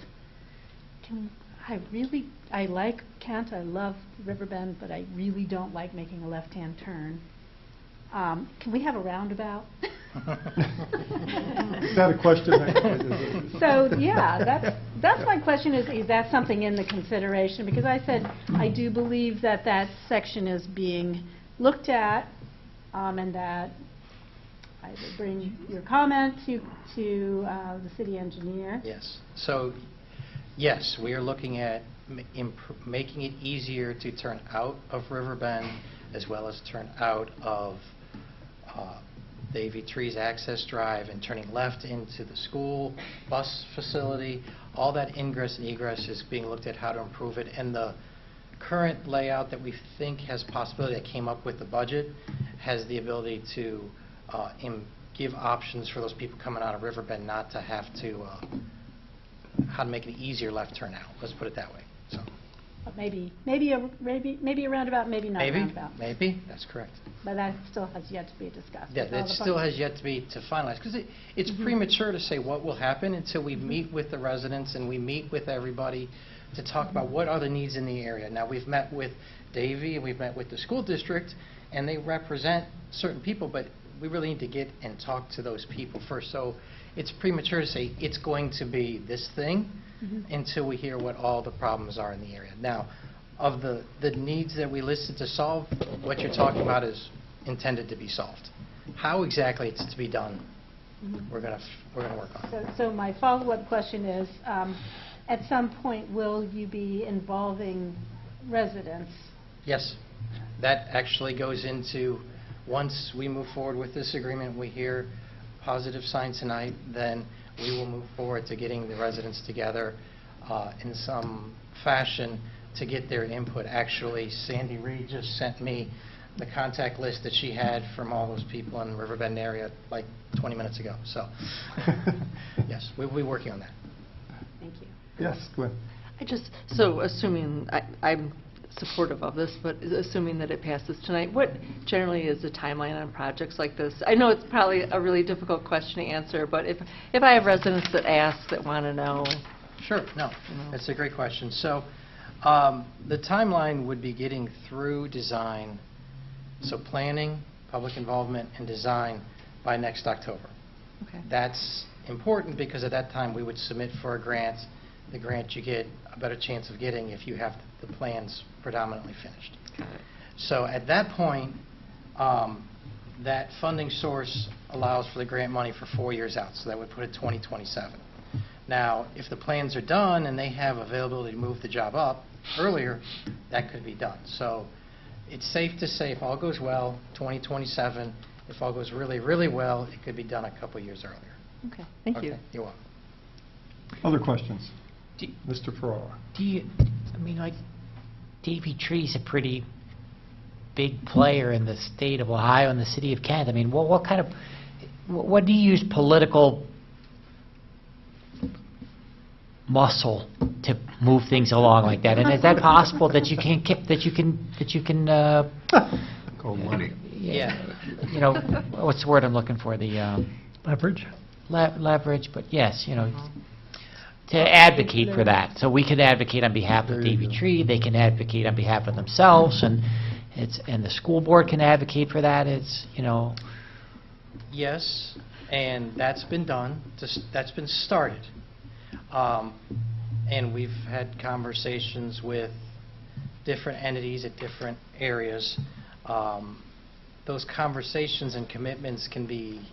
Speaker 5: I like Kent, I love Riverbend, but I really don't like making a left-hand turn. Can we have a roundabout?
Speaker 6: Is that a question?
Speaker 5: So, yeah, that's my question is that something in the consideration? Because I said, I do believe that that section is being looked at, and that I would bring your comment to the city engineer.
Speaker 11: Yes. So, yes, we are looking at making it easier to turn out of Riverbend, as well as turn out of Davy Tree's access drive, and turning left into the school bus facility. All that ingress and egress is being looked at how to improve it. And the current layout that we think has possibility, that came up with the budget, has the ability to give options for those people coming out of Riverbend not to have to, how to make an easier left turn out. Let's put it that way. So.
Speaker 5: Maybe a roundabout, maybe not a roundabout.
Speaker 11: Maybe, that's correct.
Speaker 5: But that still has yet to be discussed.
Speaker 11: Yeah, that still has yet to be finalized, because it's premature to say what will happen until we meet with the residents and we meet with everybody to talk about what are the needs in the area. Now, we've met with Davy and we've met with the school district, and they represent certain people, but we really need to get and talk to those people first. So it's premature to say it's going to be this thing until we hear what all the problems are in the area. Now, of the needs that we listed to solve, what you're talking about is intended to be solved. How exactly it's to be done, we're going to work on.
Speaker 5: So my follow-up question is, at some point, will you be involving residents?
Speaker 11: Yes. That actually goes into, once we move forward with this agreement, we hear positive signs tonight, then we will move forward to getting the residents together in some fashion to get their input. Actually, Sandy Reed just sent me the contact list that she had from all those people in the Riverbend area like 20 minutes ago. So, yes, we'll be working on that.
Speaker 5: Thank you.
Speaker 6: Yes, Gwen.
Speaker 12: So assuming, I'm supportive of this, but assuming that it passes tonight, what generally is the timeline on projects like this? I know it's probably a really difficult question to answer, but if I have residents that ask, that want to know.
Speaker 11: Sure, no, that's a great question. So the timeline would be getting through design, so planning, public involvement, and design by next October.
Speaker 12: Okay.
Speaker 11: That's important because at that time we would submit for a grant. The grant you get a better chance of getting if you have the plans predominantly finished. So at that point, that funding source allows for the grant money for 4 years out, so that would put it 2027. Now, if the plans are done and they have availability to move the job up earlier, that could be done. So it's safe to say, if all goes well, 2027. If all goes really, really well, it could be done a couple years earlier.
Speaker 12: Okay, thank you.
Speaker 11: Okay, you're welcome.
Speaker 6: Other questions?
Speaker 7: Do-
Speaker 6: Mr. Ferrara?
Speaker 7: Do you, I mean, like, Davy Tree's a pretty big player in the state of Ohio and the city of Kent. I mean, what kind of, what do you use political muscle to move things along like that? And is that possible that you can keep, that you can,
Speaker 3: Call money.
Speaker 11: Yeah.
Speaker 7: you know, what's the word I'm looking for? The,
Speaker 1: Leverage?
Speaker 7: leverage, but yes, you know, to advocate for that. So we could advocate on behalf of Davy Tree, they can advocate on behalf of themselves, and the school board can advocate for that. It's, you know,
Speaker 11: Yes, and that's been done, that's been started. And we've had conversations with different entities at different areas. Those conversations and commitments can be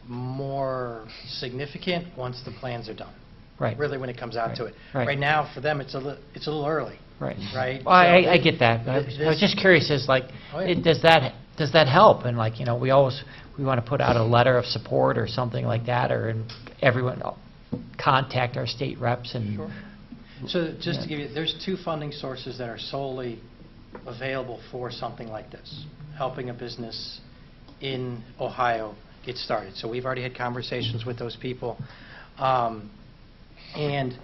Speaker 11: more significant once the plans are done.
Speaker 7: right.
Speaker 11: Really, when it comes out to it.
Speaker 7: Right.
Speaker 11: Right now, for them, it's a little early,
Speaker 7: Right.
Speaker 11: right?
Speaker 7: Well, I
Speaker 11: So
Speaker 7: get that. But I was
Speaker 11: this-
Speaker 7: just curious, is like,
Speaker 11: Oh, yeah.
Speaker 7: does that help? And like, you know, we want to put out a letter of support or something like that, or and everyone contact our state reps and.
Speaker 11: Sure. So just to
Speaker 7: Yeah.
Speaker 11: give you, there's two funding sources that are solely available for something like this, helping a business in Ohio get started. So we've already had conversations with those people. And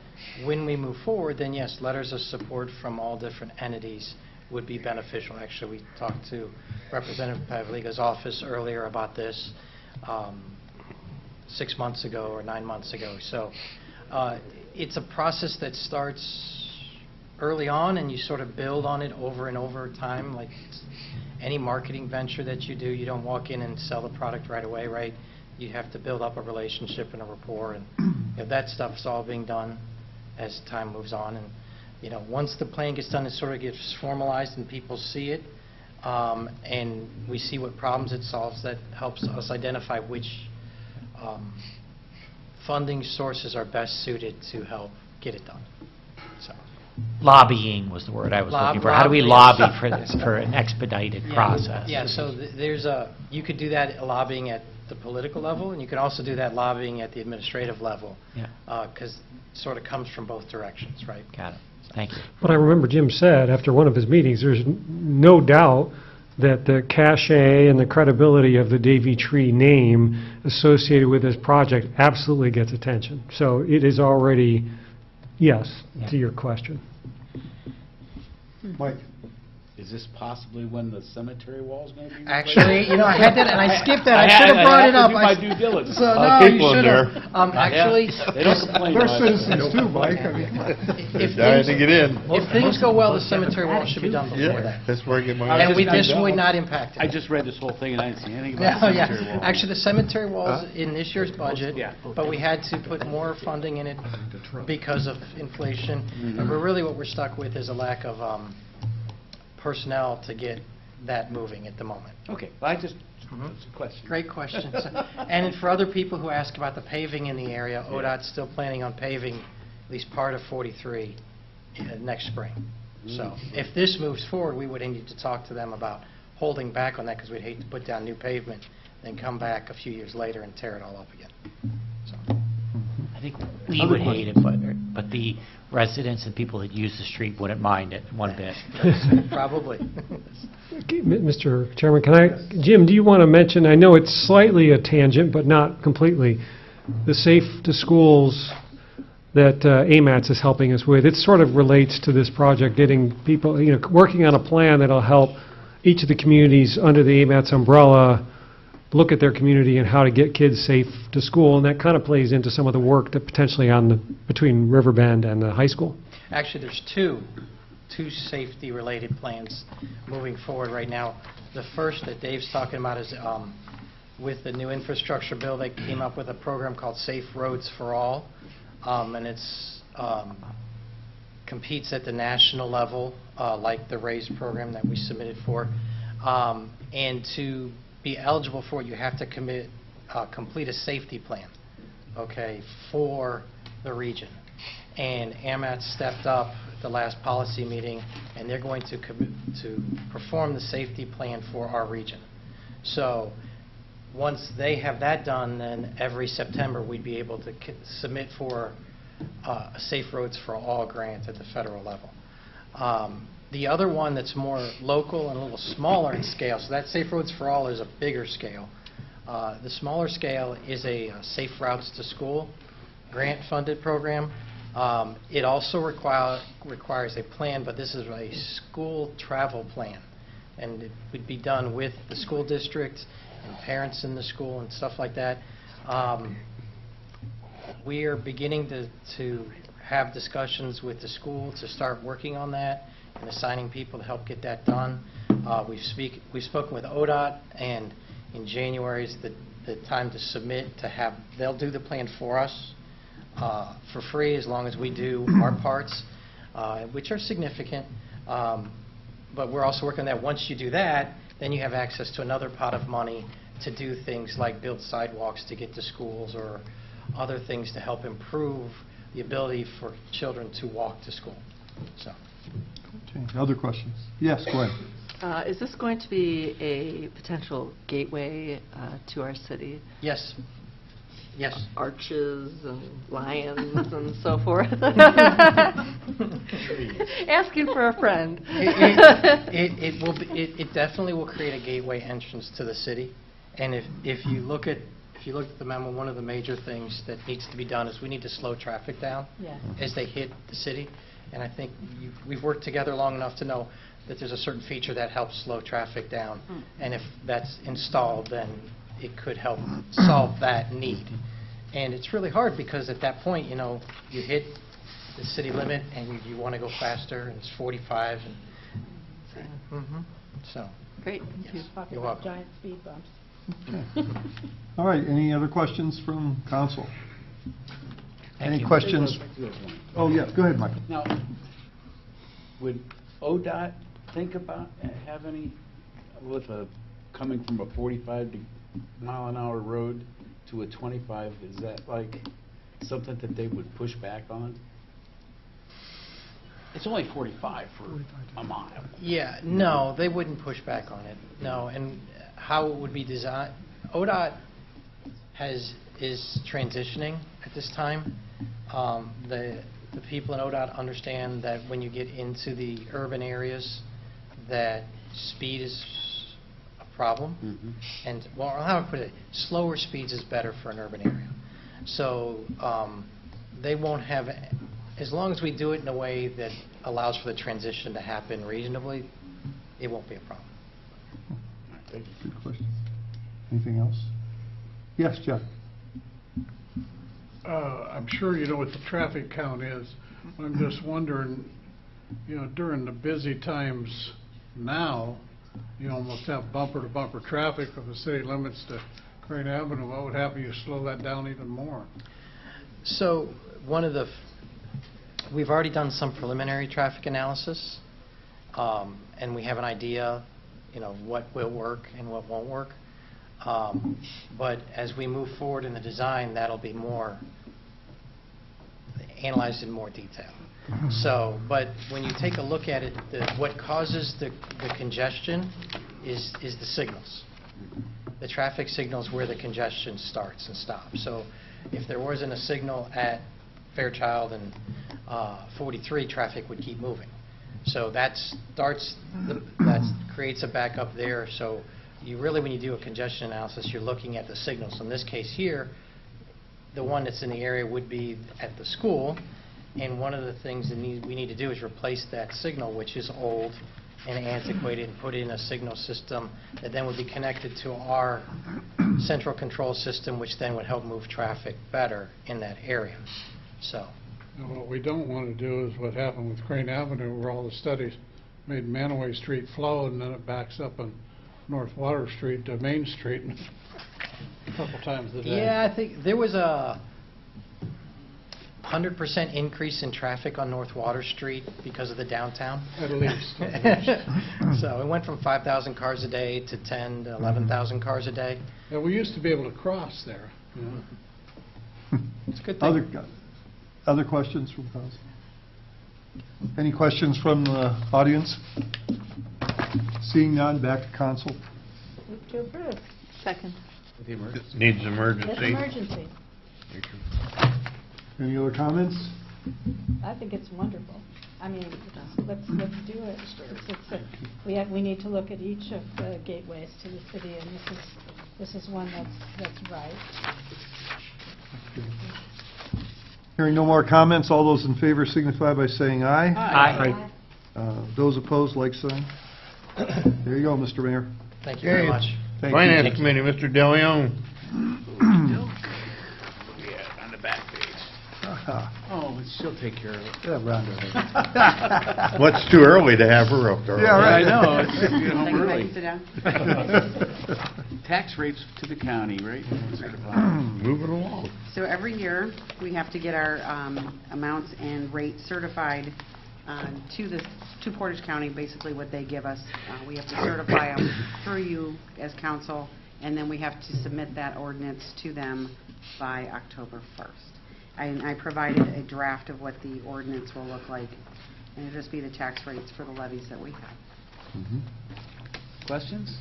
Speaker 11: when we move forward, then yes, letters of support from all different entities would be beneficial. Actually, we talked to Representative Pavliga's office earlier about this 6 months ago or 9 months ago. So it's a process that starts early on, and you sort of build on it over and over time. Like any marketing venture that you do, you don't walk in and sell the product right away, right? You have to build up a relationship and a rapport, and you know, that stuff's all being done as time moves on. And you know, once the plan gets done, it sort of gets formalized and people see it, and we see what problems it solves. That helps us identify which funding sources are best suited to help get it done. So.
Speaker 7: Lobbying was the word I was looking for. How do we lobby for an expedited
Speaker 11: Yeah.
Speaker 7: process?
Speaker 11: Yeah, so there's you could do that lobbying at the political level, and you can also do that lobbying at the administrative level.
Speaker 7: Yeah.
Speaker 11: Because it sort of comes from both directions, right?
Speaker 7: Got it. Thank you.
Speaker 1: But I remember Jim said, after one of his meetings, there's no doubt that the cachet and the credibility of the Davy Tree name associated with this project absolutely gets attention. So it is already, yes, to your question.
Speaker 6: Mike?
Speaker 13: Is this possibly when the cemetery wall's going to be replaced?
Speaker 11: Actually, you know, I had that, and I skipped that. I should have brought it up.
Speaker 13: I have to do my due diligence.
Speaker 11: So, no, you
Speaker 3: people in
Speaker 11: should have.
Speaker 3: there.
Speaker 11: Actually,
Speaker 13: They don't complain
Speaker 6: They're
Speaker 13: much.
Speaker 6: citizens too, Mike. I mean,
Speaker 11: if
Speaker 3: Dying
Speaker 11: things,
Speaker 3: to get in.
Speaker 11: if things go well, the cemetery wall should be done before
Speaker 3: Yeah,
Speaker 11: that.
Speaker 3: that's where I get my...
Speaker 11: And we
Speaker 13: just-
Speaker 11: this would not impact it.
Speaker 13: I just read this whole thing and I didn't see anything
Speaker 11: No,
Speaker 13: about the
Speaker 11: yeah.
Speaker 13: cemetery wall.
Speaker 11: Actually, the cemetery wall's in this year's budget,
Speaker 13: Yeah.
Speaker 11: but we had to put more funding in it because of inflation. And really what we're stuck with is a lack of personnel to get that moving at the moment.
Speaker 13: Okay, well, I just, that's a question.
Speaker 11: Great question. And for other people who ask about the paving in the area, ODOT's still planning on paving at least part of 43 next spring. So if this moves forward, we would need to talk to them about holding back on that, because we'd hate to put down new pavement, then come back a few years later and tear it all up again. So.
Speaker 7: I think we would hate it, but the residents and people that use the street wouldn't mind it one bit.
Speaker 11: Probably.
Speaker 1: Okay, Mr. Chairman, Jim, do you want to mention, I know it's slightly a tangent, but not completely, the Safe to Schools that AMATS is helping us with. It sort of relates to this project, getting people, you know, working on a plan that'll help each of the communities under the AMATS umbrella look at their community and how to get kids safe to school, and that kind of plays into some of the work that potentially between Riverbend and the high school.
Speaker 11: Actually, there's two safety-related plans moving forward right now. The first that Dave's talking about is with the new infrastructure bill, they came up with a program called Safe Roads for All, and it's competes at the national level, like the RAISE program that we submitted for. And to be eligible for it, you have to complete a safety plan, okay, for the region. And AMAT stepped up at the last policy meeting, and they're going to perform the safety plan for our region. So once they have that done, then every September we'd be able to submit for a Safe Roads for All grant at the federal level. The other one that's more local and a little smaller in scale, so that Safe Roads for All is a bigger scale. The smaller scale is a Safe Routes to School grant-funded program. It also requires a plan, but this is a school travel plan. And it would be done with the school district and parents in the school and stuff like that. We are beginning to have discussions with the school to start working on that and assigning people to help get that done. We've spoken with ODOT, and in January is the time to submit they'll do the plan for us for free as long as we do our parts, which are significant. But we're also working on that. Once you do that, then you have access to another pot of money to do things like build sidewalks to get to schools or other things to help improve the ability for children to walk to school. So.
Speaker 6: Okay, other questions? Yes, go ahead.
Speaker 12: Is this going to be a potential gateway to our city?
Speaker 11: Yes. Yes.
Speaker 12: Arches and lions and so forth? Asking for a friend.
Speaker 11: It definitely will create a gateway entrance to the city. And if you look at the memo, one of the major things that needs to be done is we need to slow traffic down as they hit the city. And I think we've worked together long enough to know that there's a certain feature that helps slow traffic down. And if that's installed, then it could help solve that need. And it's really hard because at that point, you hit the city limit and you want to go faster, and it's 45. So.
Speaker 12: Great. Thank you.
Speaker 11: You're welcome.
Speaker 5: Giant speed bumps.
Speaker 6: Okay. All right, any other questions from council?
Speaker 7: Thank
Speaker 6: Any
Speaker 7: you.
Speaker 6: questions? Oh, yeah, go ahead, Michael.
Speaker 13: Now, would ODOT think about coming from a 45-mile-an-hour road to a 25, is that like something that they would push back on? It's only 45 for a mile.
Speaker 11: Yeah, no, they wouldn't push back on it. No, and how it would be designed, ODOT is transitioning at this time. The people in ODOT understand that when you get into the urban areas, that speed is a problem. And, well, how to put it, slower speeds is better for an urban area. So they won't have, as long as we do it in a way that allows for the transition to happen reasonably, it won't be a problem.
Speaker 6: Good question. Anything else? Yes, Jeff.
Speaker 14: I'm sure you know what the traffic count is. I'm just wondering, during the busy times now, you almost have bumper-to-bumper traffic from the city limits to Crane Avenue. What would happen if you slow that down even more?
Speaker 11: So we've already done some preliminary traffic analysis, and we have an idea, what will work and what won't work. But as we move forward in the design, that'll be more analyzed in more detail. So, but when you take a look at it, what causes the congestion is the signals. The traffic signals where the congestion starts and stops. So if there wasn't a signal at Fairchild and 43, traffic would keep moving. So that creates a backup there. So you really, when you do a congestion analysis, you're looking at the signals. In this case here, the one that's in the area would be at the school, and one of the things that we need to do is replace that signal, which is old and antiquated, and put in a signal system that then would be connected to our central control system, which then would help move traffic better in that area. So.
Speaker 14: And what we don't want to do is what happened with Crane Avenue, where all the studies made Manaway Street flow, and then it backs up on North Water Street to Main Street a couple times a day.
Speaker 11: Yeah, I think there was a 100% increase in traffic on North Water Street because of the downtown.
Speaker 14: At least.
Speaker 11: So it went from 5,000 cars a day to 10 to 11,000 cars a day.
Speaker 14: Yeah, we used to be able to cross there.
Speaker 11: It's a good thing.
Speaker 6: Other questions from council? Any questions from the audience? Seeing none, back to council.
Speaker 5: Move to approve.
Speaker 12: Second.
Speaker 13: The emergency.
Speaker 3: Needs emergency.
Speaker 5: It's emergency.
Speaker 6: Any other comments?
Speaker 5: I think it's wonderful. I mean, let's do it. We need to look at each of the gateways to the city, and this is one that's right.
Speaker 6: Hearing no more comments, all those in favor signify by saying aye.
Speaker 7: Aye.
Speaker 6: Those opposed, like sign. There you go, Mr. Mayor.
Speaker 11: Thank you very much.
Speaker 6: Thank you.
Speaker 3: Finance Committee, Mr. DeLeon.
Speaker 13: Yeah, on the back page.
Speaker 6: Ah,
Speaker 13: Oh, but she'll take care of it. Rhonda.
Speaker 3: Well, it's too early to have her up there.
Speaker 6: Yeah, right.
Speaker 13: I know, it's just get home
Speaker 9: Thank you,
Speaker 13: early.
Speaker 9: sit down.
Speaker 13: Tax rates to the county, right?
Speaker 3: Moving along.
Speaker 9: So every year, we have to get our amounts and rates certified to Portage County, basically what they give us. We have to certify them through you as council, and then we have to submit that ordinance to them by October 1st. I provided a draft of what the ordinance will look like, and it'll just be the tax rates for the levies that we have.
Speaker 13: Questions?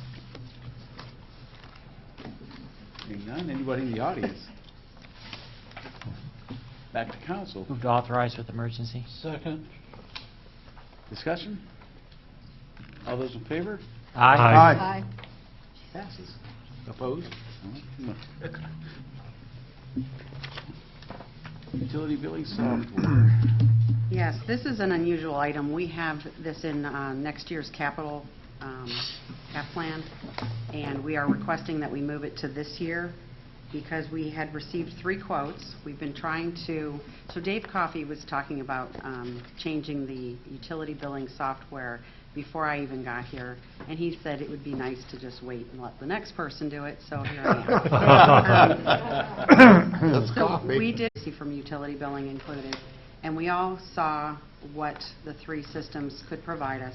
Speaker 13: Seeing none, anybody in the audience? Back to council.
Speaker 7: Move to authorize with emergency.
Speaker 14: Second.
Speaker 13: Discussion? All those in favor?
Speaker 7: Aye.
Speaker 5: Aye.
Speaker 13: Passes. Opposed? No. Utility billing software.
Speaker 9: Yes, this is an unusual item. We have this in next year's capital cap plan, and we are requesting that we move it to this year because we had received 3 quotes. We've been trying to, so Dave Coffey was talking about changing the utility billing software before I even got here, and he said it would be nice to just wait and let the next person do it, so here I am.
Speaker 3: That's
Speaker 9: So
Speaker 3: coffee.
Speaker 9: we did see from utility billing included, and we all saw what the 3 systems could provide us.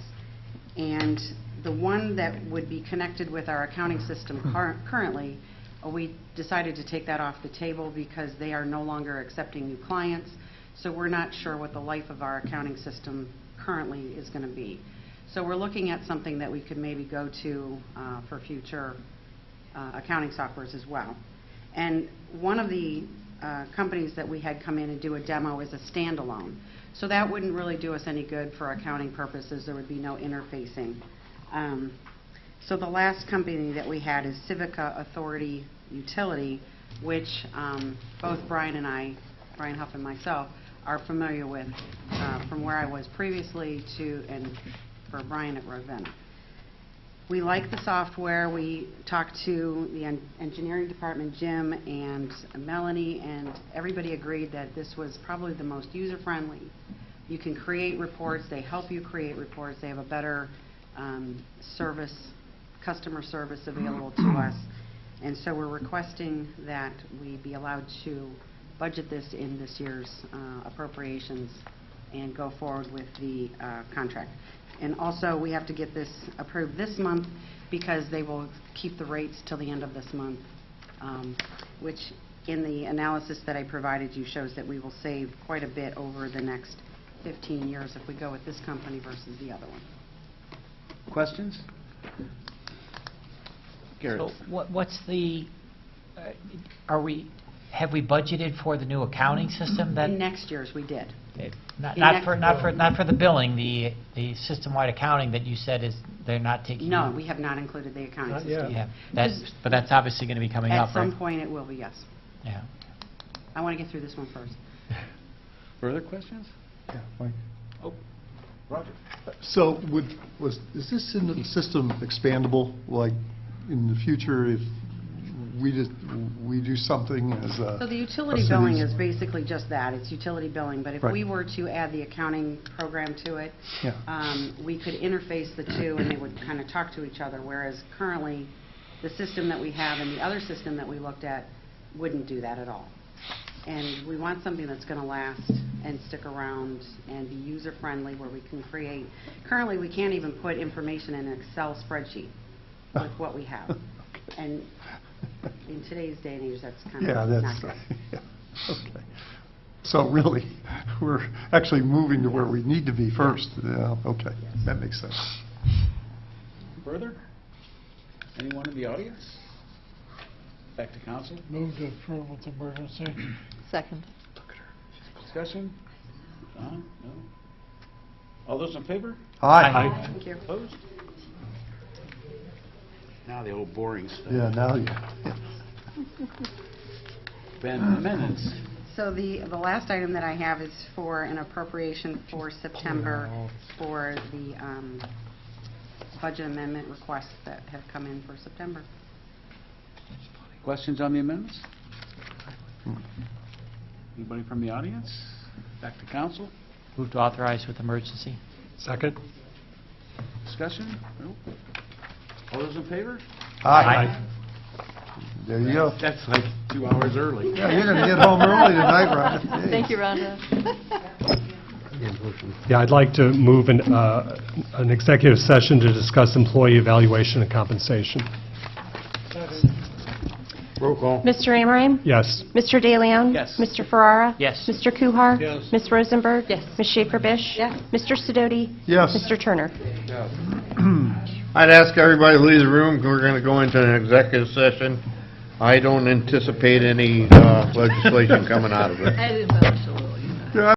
Speaker 9: And the one that would be connected with our accounting system currently, we decided to take that off the table because they are no longer accepting new clients, so we're not sure what the life of our accounting system currently is going to be. So we're looking at something that we could maybe go to for future accounting softwares as well. And one of the companies that we had come in and do a demo is a standalone. So that wouldn't really do us any good for accounting purposes. There would be no interfacing. So the last company that we had is Civica Authority Utility, which both Brian Huff and myself, are familiar with from where I was previously and for Brian at Ravenna. We like the software. We talked to the engineering department, Jim and Melanie, and everybody agreed that this was probably the most user-friendly. You can create reports. They help you create reports. They have a better customer service available to us. And so we're requesting that we be allowed to budget this in this year's appropriations and go forward with the contract. And also, we have to get this approved this month because they will keep the rates till the end of this month, which in the analysis that I provided you shows that we will save quite a bit over the next 15 years if we go with this company versus the other one.
Speaker 13: Questions? Garrett?
Speaker 7: So what's the, have we budgeted for the new accounting system that?
Speaker 9: In next year's, we did.
Speaker 7: Not for the billing, the system-wide accounting that you said they're not taking?
Speaker 9: No, we have not included the accounting system.
Speaker 7: Yeah, but that's obviously going to be coming up,
Speaker 9: At
Speaker 7: right?
Speaker 9: some point, it will be, yes.
Speaker 7: Yeah.
Speaker 9: I want to get through this one first.
Speaker 13: Further questions?
Speaker 6: Yeah, Mike.
Speaker 13: Oh, Roger.
Speaker 6: So is this system expandable, like in the future if we do something as a...
Speaker 9: So the utility billing is basically just that. It's utility billing. But if
Speaker 6: Right.
Speaker 9: we were to add the accounting program to it,
Speaker 6: Yeah.
Speaker 9: we could interface the two and they would kind of talk to each other, whereas currently the system that we have and the other system that we looked at wouldn't do that at all. And we want something that's going to last and stick around and be user-friendly where we can create... Currently, we can't even put information in an Excel spreadsheet with what we have. And in today's day and age, that's kind of not good.
Speaker 6: Okay. So really, we're actually moving to where we need to be first. Yeah, okay, that makes sense.
Speaker 13: Further? Anyone in the audience? Back to council.
Speaker 14: Move to approve with emergency.
Speaker 12: Second.
Speaker 13: Discussion? Don? No? All those in favor?
Speaker 6: Aye.
Speaker 12: Thank you.
Speaker 13: Opposed? Now the old boring stuff.
Speaker 6: Yeah, now you,
Speaker 13: Ben, minutes.
Speaker 9: So the last item that I have is for an appropriation for September for the budget amendment requests that have come in for September.
Speaker 13: Questions on the amendments? Anybody from the audience? Back to council.
Speaker 7: Move to authorize with emergency.
Speaker 1: Second?
Speaker 13: Discussion? No? All those in favor?
Speaker 6: aye. There you go.
Speaker 13: That's like 2 hours early.
Speaker 6: Yeah, you're going to get home early tonight, Rhonda. Hey.
Speaker 12: Thank you, Rhonda.
Speaker 1: Yeah, I'd like to move an executive session to discuss employee evaluation and compensation.
Speaker 3: Roll call.
Speaker 15: Mr. Amrine?
Speaker 1: Yes.
Speaker 15: Mr. DeLeon?
Speaker 13: Yes.
Speaker 15: Mr. Ferrara?
Speaker 7: Yes.
Speaker 15: Mr. Kuhar?
Speaker 14: Yes.
Speaker 15: Ms. Rosenberg?
Speaker 12: Yes.
Speaker 15: Ms. Schaefer-Bish?
Speaker 12: Yes.
Speaker 15: Mr. Sidoti?
Speaker 6: Yes.
Speaker 15: Mr. Turner?
Speaker 3: I'd ask everybody to leave the room, we're going to go into an executive session. I don't anticipate any legislation coming out of it.
Speaker 12: I didn't know.